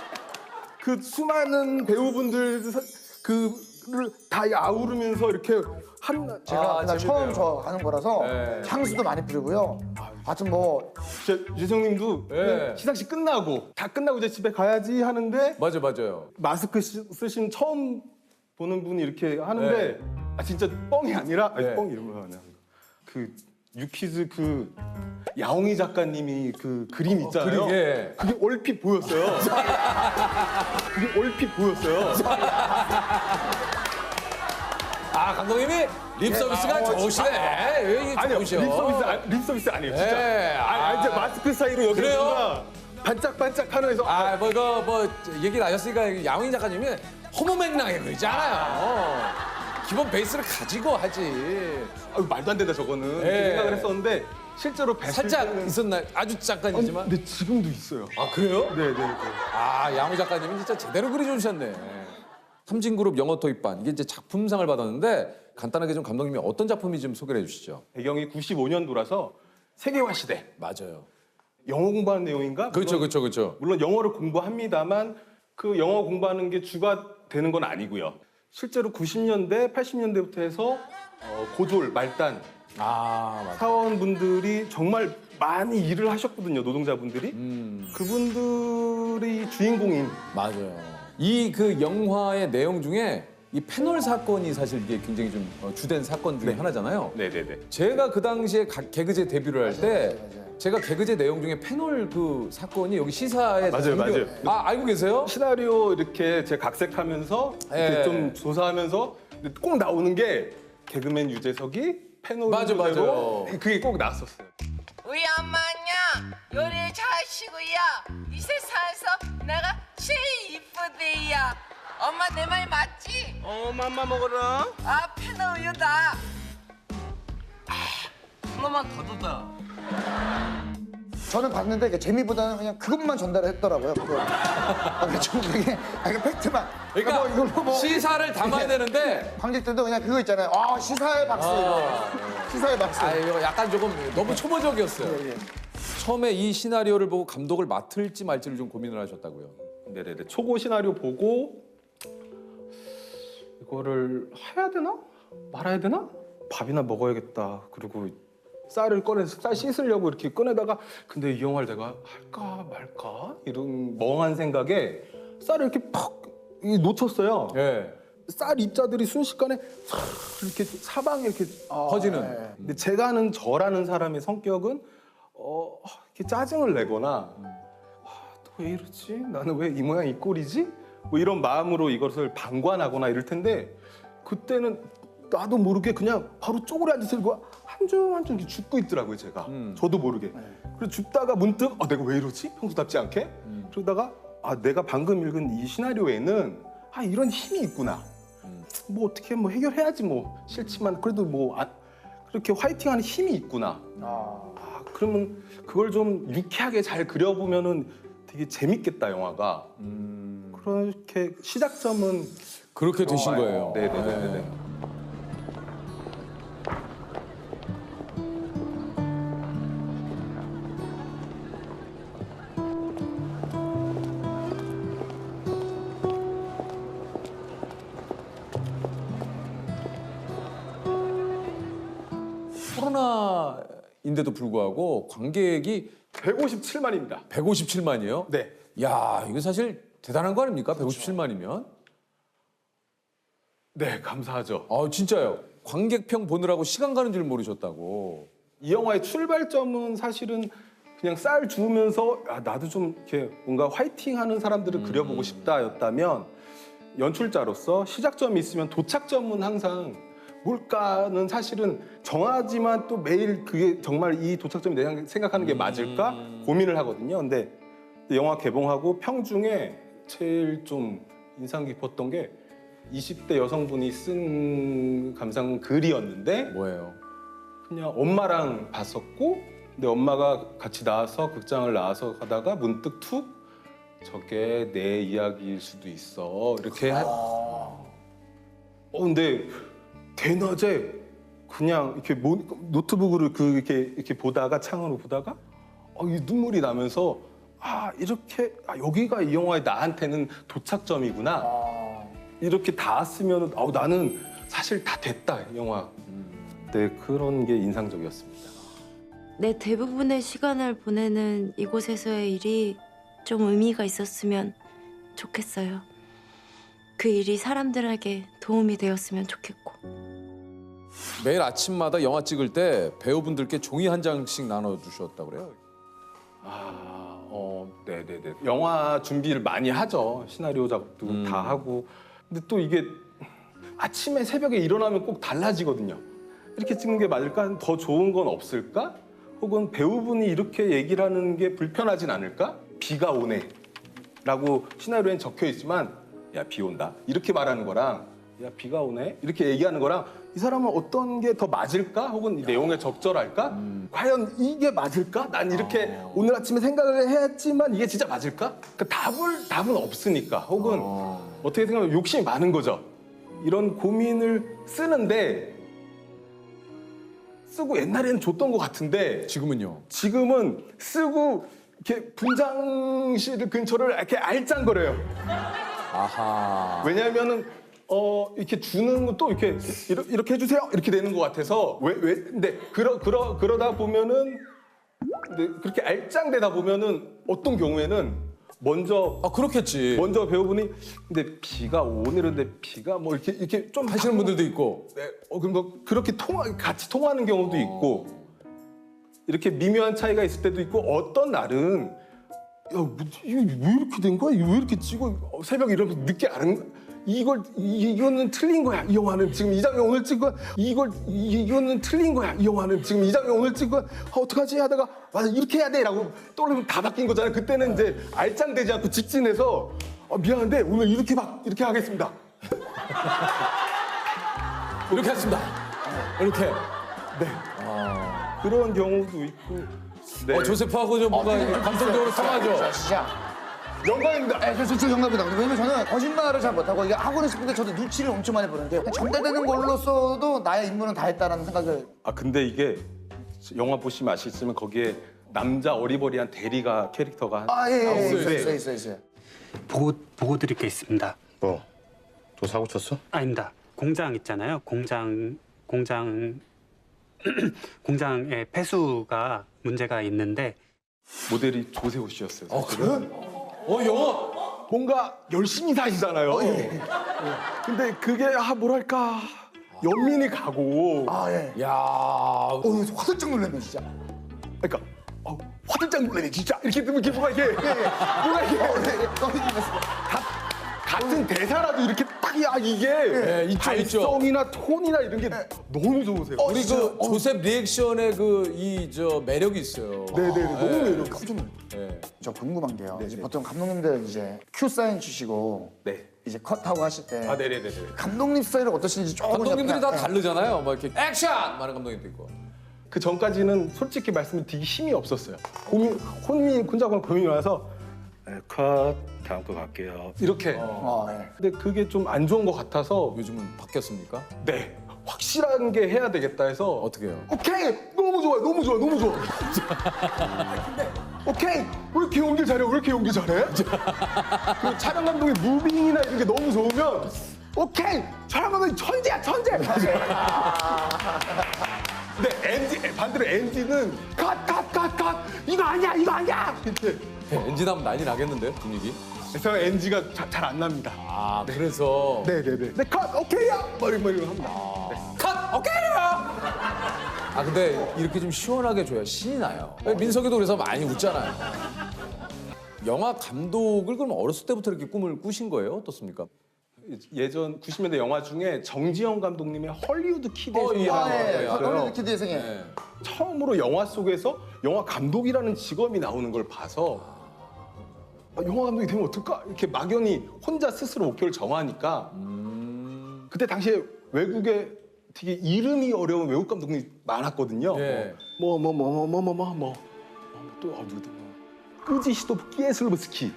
그 수많은 배우분들 그를 다 아우르면서 이렇게 제가 그날 처음 저 하는 거라서 네. 향수도 많이 뿌리고요. 하여튼 뭐 유성님도 네. 시상식 끝나고 다 끝나고 이제 집에 가야지 하는데 맞아요. 마스크 쓰신 처음 보는 분이 이렇게 하는데 진짜 뻥이 아니라 뻥 이런 거 하냐. 그 유키즈 그 야옹이 작가님이 그 그림 있잖아요. 그게 얼핏 보였어요. 감독님이 립 서비스가 좋으시네. 왜 이게 아니요, 좋으셔? 립 서비스 아니에요. 진짜. 네. 이제 마스크 사이로 여기 그래요? 반짝반짝 하면서 뭐 얘기 나셨으니까 야옹이 작가님이 허무맹랑해 그러지 않아요. 기본 베이스를 가지고 하지. 말도 안 된다 저거는 네. 생각을 했었는데 실제로 뵀을 살짝 때는 있었나요? 아주 작가님이지만. 근데 지금도 있어요. 그래요? 네. 야옹이 작가님이 진짜 제대로 그려주셨네. 삼진그룹 영어 토익반 이게 이제 작품상을 받았는데 간단하게 좀 감독님이 어떤 작품이 좀 소개를 해주시죠. 배경이 95년도라서 세계화 시대. 맞아요. 영어 공부하는 내용인가? 그렇죠. 물론 영어를 공부합니다만 그 영어 공부하는 게 주가 되는 건 아니고요. 실제로 90년대, 80년대부터 해서 고졸, 말단 사원분들이 정말 많이 일을 하셨거든요. 노동자분들이. 그분들이 주인공인. 맞아요. 이 그 영화의 내용 중에 이 패널 사건이 사실 이게 굉장히 좀 주된 사건 중에 하나잖아요. 네네네. 제가 그 당시에 개그제 데뷔를 할 때 제가 개그제 내용 중에 패널 그 사건이 여기 시사에 맞아요. 알고 계세요? 시나리오 이렇게 제가 각색하면서 이렇게 좀 조사하면서 꼭 나오는 게 개그맨 유재석이 패널 맞아요. 그게 꼭 나왔었어요. 우리 엄마냐 요리 잘하시고요. 이 세상에서 내가 제일 이쁘대요. 엄마 내 말 맞지? 맘마 먹어라. 아 페너우유다. 하나만 더 둬. 저는 봤는데 이게 재미보다는 그냥 그것만 전달했더라고요. 좀 되게 팩트만. 그러니까 이걸로 뭐 시사를 담아야 되는데 관객들도 그냥 그거 있잖아요. 시사의 박수. 시사의 박수. 이거 약간 조금 너무 초보적이었어요. 처음에 이 시나리오를 보고 감독을 맡을지 말지를 좀 고민을 하셨다고요. 네네네. 초고 시나리오 보고 이거를 해야 되나? 말아야 되나? 밥이나 먹어야겠다. 그리고 쌀을 꺼내서 쌀 씻으려고 이렇게 꺼내다가 근데 이 영화를 내가 할까 말까? 이런 멍한 생각에 쌀을 이렇게 퍽 놓쳤어요. 예. 쌀 입자들이 순식간에 이렇게 사방에 이렇게 퍼지는. 근데 제가 아는 저라는 사람의 성격은 이렇게 짜증을 내거나 또 왜 이러지? 나는 왜 이 모양 이 꼴이지? 뭐 이런 마음으로 이것을 방관하거나 이럴 텐데 그때는 나도 모르게 그냥 바로 쪼그려 앉아서 이거 한 줌 한 줌 죽고 있더라고요 제가. 저도 모르게. 그래서 죽다가 문득 내가 왜 이러지? 평소답지 않게? 그러다가 내가 방금 읽은 이 시나리오에는 이런 힘이 있구나. 뭐 어떻게 뭐 해결해야지 뭐 싫지만 그래도 뭐 그렇게 화이팅하는 힘이 있구나. 그러면 그걸 좀 유쾌하게 잘 그려보면은 되게 재밌겠다 영화가. 그렇게 시작점은 그렇게 되신 거예요. 네네네. 코로나인데도 불구하고 관객이 157만입니다. 157만이요? 네. 야, 이거 사실 대단한 거 아닙니까? 157만이면? 네, 감사하죠. 진짜요. 관객평 보느라고 시간 가는 줄 모르셨다고. 이 영화의 출발점은 사실은 그냥 쌀 주우면서 나도 좀 이렇게 뭔가 화이팅하는 사람들을 그려보고 싶다였다면 연출자로서 시작점이 있으면 도착점은 항상 뭘까는 사실은 정하지만 또 매일 그게 정말 이 도착점이 내가 생각하는 게 맞을까 고민을 하거든요. 근데 영화 개봉하고 평 중에 제일 좀 인상 깊었던 게 20대 여성분이 쓴 감상 글이었는데 뭐예요? 그냥 엄마랑 봤었고 근데 엄마가 같이 나와서 극장을 나와서 가다가 문득 툭 저게 내 이야기일 수도 있어 이렇게 근데 대낮에 그냥 이렇게 노트북으로 이렇게 보다가 창으로 보다가 이 눈물이 나면서 이렇게 여기가 이 영화의 나한테는 도착점이구나 이렇게 닿았으면 나는 사실 다 됐다 이 영화. 네 그런 게 인상적이었습니다. 내 대부분의 시간을 보내는 이곳에서의 일이 좀 의미가 있었으면 좋겠어요. 그 일이 사람들에게 도움이 되었으면 좋겠고. 매일 아침마다 영화 찍을 때 배우분들께 종이 한 장씩 나눠주셨다고 그래요. 네네네. 영화 준비를 많이 하죠. 시나리오 작업도 다 하고. 근데 또 이게 아침에 새벽에 일어나면 꼭 달라지거든요. 이렇게 찍는 게 맞을까? 더 좋은 건 없을까? 혹은 배우분이 이렇게 얘기를 하는 게 불편하진 않을까? 비가 오네 라고 시나리오엔 적혀 있지만 야, 비 온다. 이렇게 말하는 거랑 야, 비가 오네. 이렇게 얘기하는 거랑 이 사람은 어떤 게 더 맞을까? 혹은 이 내용에 적절할까? 과연 이게 맞을까? 난 이렇게 오늘 아침에 생각을 했지만 이게 진짜 맞을까? 그러니까 답은 없으니까. 혹은 어떻게 생각하면 욕심이 많은 거죠. 이런 고민을 쓰는데 쓰고 옛날에는 줬던 것 같은데 지금은요? 지금은 쓰고 이렇게 분장실 근처를 이렇게 알짱거려요. 아하. 왜냐하면은 이렇게 주는 것도 이렇게 해주세요 이렇게 되는 것 같아서 근데 그러다 보면은 근데 그렇게 알짱되다 보면은 어떤 경우에는 먼저 그렇겠지. 먼저 배우분이 근데 비가 오늘인데 비가 뭐 이렇게 좀 하시는 분들도 있고. 네, 그럼 그렇게 같이 통하는 경우도 있고 이렇게 미묘한 차이가 있을 때도 있고 어떤 날은 야 이게 왜 이렇게 된 거야? 왜 이렇게 찍어? 새벽에 이러면서 늦게 아는 이거는 틀린 거야. 이 영화는 지금 이 장면 오늘 찍은 이거는 틀린 거야. 이 영화는 지금 이 장면 오늘 찍은 어떡하지 하다가 맞아 이렇게 해야 돼라고 떠오르면 다 바뀐 거잖아요. 그때는 이제 알짱되지 않고 직진해서 미안한데 오늘 이렇게 하겠습니다. 이렇게 하겠습니다. 이렇게. 네. 그런 경우도 있고. 네. 조세프하고 좀 뭔가 감성적으로 통하죠. 진짜. 영광입니다. 네, 그래서 영광입니다. 왜냐면 저는 거짓말을 잘 못하고 이게 하고는 싶은데 저도 눈치를 엄청 많이 보는데 전달되는 걸로써도 나의 임무는 다 했다라는 생각을. 근데 이게 영화 보시면 아시겠지만 거기에 남자 어리버리한 대리가 캐릭터가 있어요. 보고 드릴 게 있습니다. 뭐? 또 사고 쳤어? 아닙니다. 공장 있잖아요. 공장의 폐수가 문제가 있는데 모델이 조세호 씨였어요. 그래? 영화 뭔가 열심히 사시잖아요. 근데 그게 뭐랄까 연민이 가고. 야, 화들짝 놀랐네 진짜. 그러니까 화들짝 놀라네 진짜. 이렇게 뭐가 이게 같은 대사라도 이렇게 딱 이게 있죠. 발성이나 톤이나 이런 게 너무 좋으세요. 우리 그 조셉 리액션의 매력이 있어요. 네네 너무 매력. 깜짝 놀랐어요. 저 궁금한 게요. 이제 보통 감독님들 이제 큐 사인 주시고 이제 컷하고 하실 때 네네네. 감독님 스타일은 어떠신지 조금 감독님들이 다 다르잖아요. 막 이렇게 액션 많은 감독님도 있고. 그 전까지는 솔직히 말씀드리기 힘이 없었어요. 혼자 고민이 와서 컷 다음 거 갈게요. 이렇게. 근데 그게 좀 안 좋은 것 같아서 요즘은 바뀌었습니까? 네. 확실한 게 해야 되겠다 해서 어떻게 해요? 오케이 너무 좋아. 근데 오케이 왜 이렇게 연기 잘해? 그리고 촬영 감독의 무빙이나 이런 게 너무 좋으면 오케이 촬영 감독이 천재야. 근데 반대로 NG는 컷 이거 아니야 이렇게. NG 나면 난리 나겠는데요 분위기? 그래서 NG가 잘 안 납니다. 그래서 네네네. 네, 컷 오케이야. 이러고 합니다. 컷 오케이요. 근데 이렇게 좀 시원하게 줘야 신이 나요. 민석이도 그래서 많이 웃잖아요. 영화 감독을 그럼 어렸을 때부터 이렇게 꿈을 꾸신 거예요? 어떻습니까? 예전 90년대 영화 중에 정지영 감독님의 헐리우드 키드의 헐리우드 키드의 생애. 처음으로 영화 속에서 영화 감독이라는 직업이 나오는 걸 봐서 영화 감독이 되면 어떨까? 이렇게 막연히 혼자 스스로 목표를 정하니까 그때 당시에 외국에 되게 이름이 어려운 외국 감독님이 많았거든요. 또 끄지 시도프 키에슬로브스키,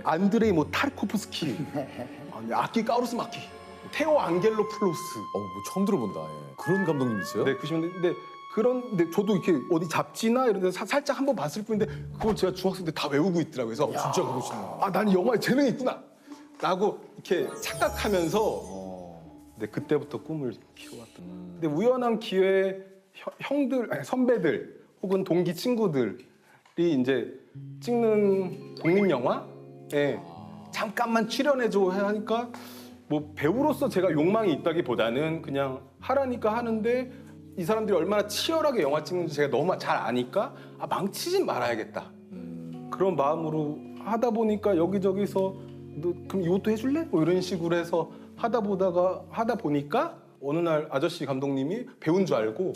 안드레이 타르코프스키, 아키 까우르스마키, 테오 앙겔로플로스. 처음 들어본다. 그런 감독님 있어요? 네, 90년대. 근데 저도 이렇게 어디 잡지나 이런 데서 살짝 한번 봤을 뿐인데 그걸 제가 중학생 때 다 외우고 있더라고요. 그래서 진짜 그러시네요. 나는 영화에 재능이 있구나 라고 이렇게 착각하면서 그때부터 꿈을 키워왔던. 근데 우연한 기회에 선배들 혹은 동기 친구들이 이제 찍는 독립영화에 잠깐만 출연해줘 하니까 뭐 배우로서 제가 욕망이 있다기보다는 그냥 하라니까 하는데 이 사람들이 얼마나 치열하게 영화 찍는지 제가 너무 잘 아니까 망치진 말아야겠다. 그런 마음으로 하다 보니까 여기저기서 너 그럼 이것도 해줄래? 뭐 이런 식으로 해서 하다 보니까 어느 날 아저씨 감독님이 배우인 줄 알고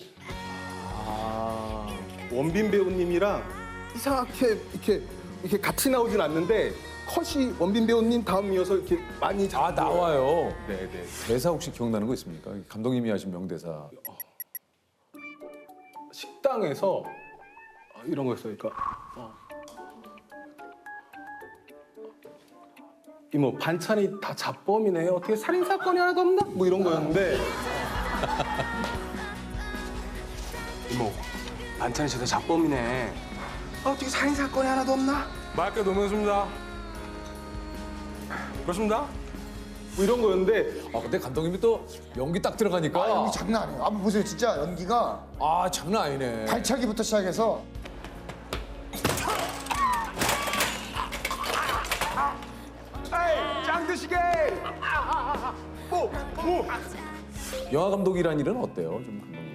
원빈 배우님이랑 이상하게 이렇게 같이 나오진 않는데 컷이 원빈 배우님 다음 이어서 이렇게 많이 나와요. 네네. 대사 혹시 기억나는 거 있습니까? 감독님이 하신 명대사. 식당에서 이런 거였어요. 그러니까 이모 반찬이 다 잡범이네. 어떻게 살인 사건이 하나도 없나? 뭐 이런 거였는데 이모 반찬이 진짜 잡범이네. 어떻게 살인 사건이 하나도 없나? 맑게 노면습니다. 그렇습니다. 뭐 이런 거였는데 근데 감독님이 또 연기 딱 들어가니까 연기 장난 아니에요. 한번 보세요. 진짜 연기가 장난 아니네. 발차기부터 시작해서 짱 드시게! 영화 감독이란 일은 어때요? 좀 감독님.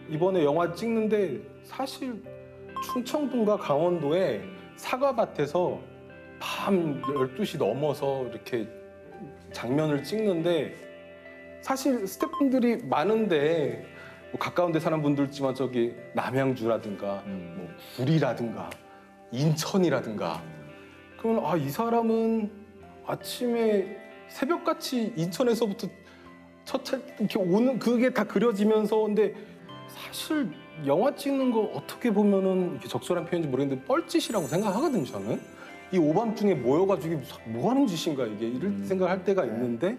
이번에 영화 찍는데 사실 충청도인가 강원도에 사과밭에서 밤 12시 넘어서 이렇게 장면을 찍는데 사실 스태프분들이 많은데 뭐 가까운 데 사는 분들 있지만 저기 남양주라든가 뭐 구리라든가 인천이라든가 그러면 아, 이 사람은 아침에 새벽같이 인천에서부터 첫 차 이렇게 오는 그게 다 그려지면서 근데 사실 영화 찍는 거 어떻게 보면은 이렇게 적절한 표현인지 모르겠는데 뻘짓이라고 생각하거든요. 저는 이 오밤중에 모여가지고 이게 뭐 하는 짓인가 이게 이럴 생각할 때가 있는데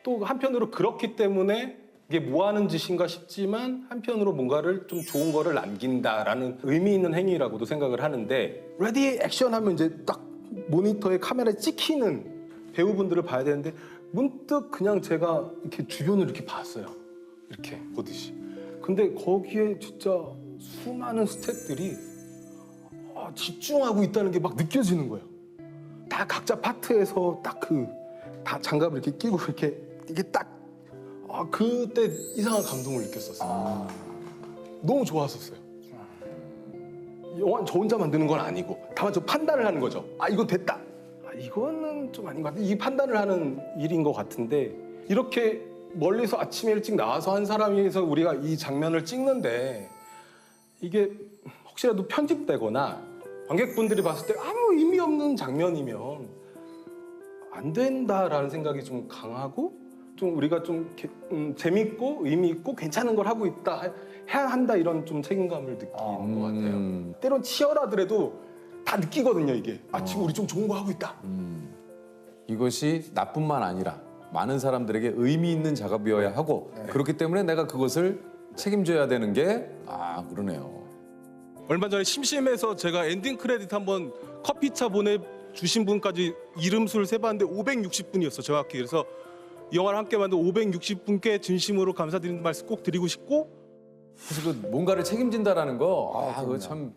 또 한편으로 그렇기 때문에 이게 뭐 하는 짓인가 싶지만 한편으로 뭔가를 좀 좋은 거를 남긴다라는 의미 있는 행위라고도 생각을 하는데 레디 액션 하면 이제 딱 모니터에 카메라에 찍히는 배우분들을 봐야 되는데 문득 그냥 제가 이렇게 주변을 이렇게 봤어요. 이렇게 보듯이. 근데 거기에 진짜 수많은 스태프들이 집중하고 있다는 게 막 느껴지는 거예요. 다 각자 파트에서 딱 다 장갑을 이렇게 끼고 이렇게 이게 딱 그때 이상한 감동을 느꼈었어요. 너무 좋았었어요. 영화 저 혼자 만드는 건 아니고 다만 저 판단을 하는 거죠. 이건 됐다. 이거는 좀 아닌 것 같아. 이 판단을 하는 일인 것 같은데 이렇게 멀리서 아침에 일찍 나와서 한 사람이서 우리가 이 장면을 찍는데 이게 혹시라도 편집되거나 관객분들이 봤을 때 아무 의미 없는 장면이면 안 된다라는 생각이 좀 강하고 좀 우리가 좀 재밌고 의미 있고 괜찮은 걸 하고 있다 해야 한다 이런 좀 책임감을 느끼는 것 같아요. 때론 치열하더라도 다 느끼거든요 이게. 지금 우리 좀 좋은 거 하고 있다. 이것이 나뿐만 아니라 많은 사람들에게 의미 있는 작업이어야 하고 그렇기 때문에 내가 그것을 책임져야 되는 게 그러네요. 얼마 전에 심심해서 제가 엔딩 크레딧 한번 커피차 보내주신 분까지 이름 수를 세봤는데 560분이었어 정확히. 그래서 이 영화를 함께 만든 560분께 진심으로 감사드리는 말씀 꼭 드리고 싶고 사실 그 뭔가를 책임진다라는 거 그거 참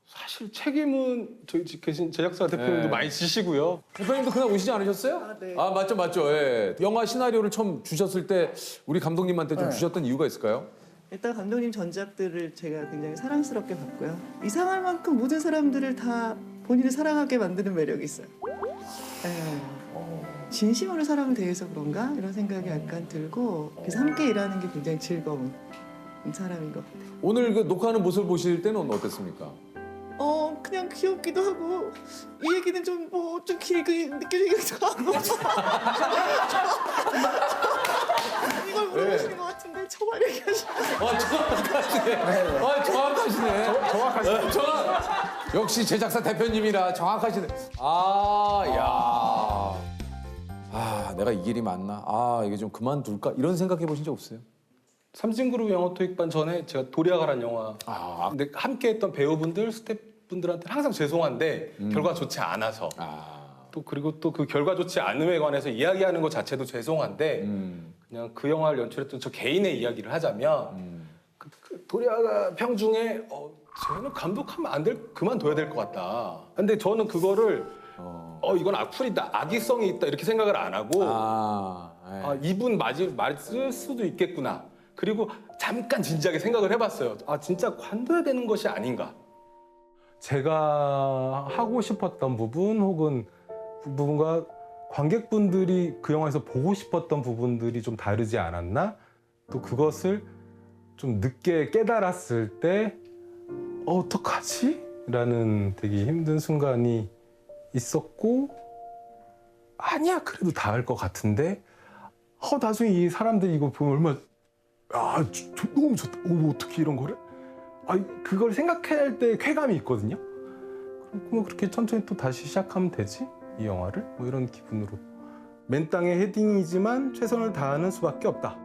사실 책임은 저희 집 계신 제작사 대표님도 많이 지시고요. 대표님도 그날 오시지 않으셨어요? 네. 맞죠. 예. 영화 시나리오를 처음 주셨을 때 우리 감독님한테 좀 주셨던 이유가 있을까요? 일단 감독님 전작들을 제가 굉장히 사랑스럽게 봤고요. 이상할 만큼 모든 사람들을 다 본인을 사랑하게 만드는 매력이 있어요. 진심으로 사람을 대해서 그런가? 이런 생각이 약간 들고 그래서 함께 일하는 게 굉장히 즐거운 사람인 것 같아요. 오늘 그 녹화하는 모습을 보실 때는 어땠습니까? 그냥 귀엽기도 하고 이 얘기는 좀 길게 느껴지기도 하고 이걸 물어보시는 것 같은데 정말 얘기하시는 정확하시네. 역시 제작사 대표님이라 정확하시네. 내가 이 길이 맞나? 이게 좀 그만둘까? 이런 생각해 보신 적 없어요? 삼진그룹 영어 토익반 전에 제가 도리아가란 영화 근데 함께했던 배우분들, 스태프분들한테 항상 죄송한데 결과 좋지 않아서 또 그리고 또 그 결과 좋지 않음에 관해서 이야기하는 것 자체도 죄송한데 그냥 그 영화를 연출했던 저 개인의 이야기를 하자면 그 도리아가 평중에 쟤는 감독하면 그만둬야 될 것 같다. 근데 저는 그거를 이건 악플이다, 악의성이 있다 이렇게 생각을 안 하고 이분 맞을 수도 있겠구나. 그리고 잠깐 진지하게 생각을 해봤어요. 진짜 관둬야 되는 것이 아닌가. 제가 하고 싶었던 부분 혹은 부분과 관객분들이 그 영화에서 보고 싶었던 부분들이 좀 다르지 않았나? 또 그것을 좀 늦게 깨달았을 때 어떡하지? 라는 되게 힘든 순간이 있었고 아니야 그래도 다 할 것 같은데 나중에 이 사람들이 이거 보면 얼마나 너무 좋다. 어떻게 이런 거를? 그걸 생각할 때 쾌감이 있거든요. 그럼 그렇게 천천히 또 다시 시작하면 되지? 이 영화를? 이런 기분으로. 맨 땅의 헤딩이지만 최선을 다하는 수밖에 없다.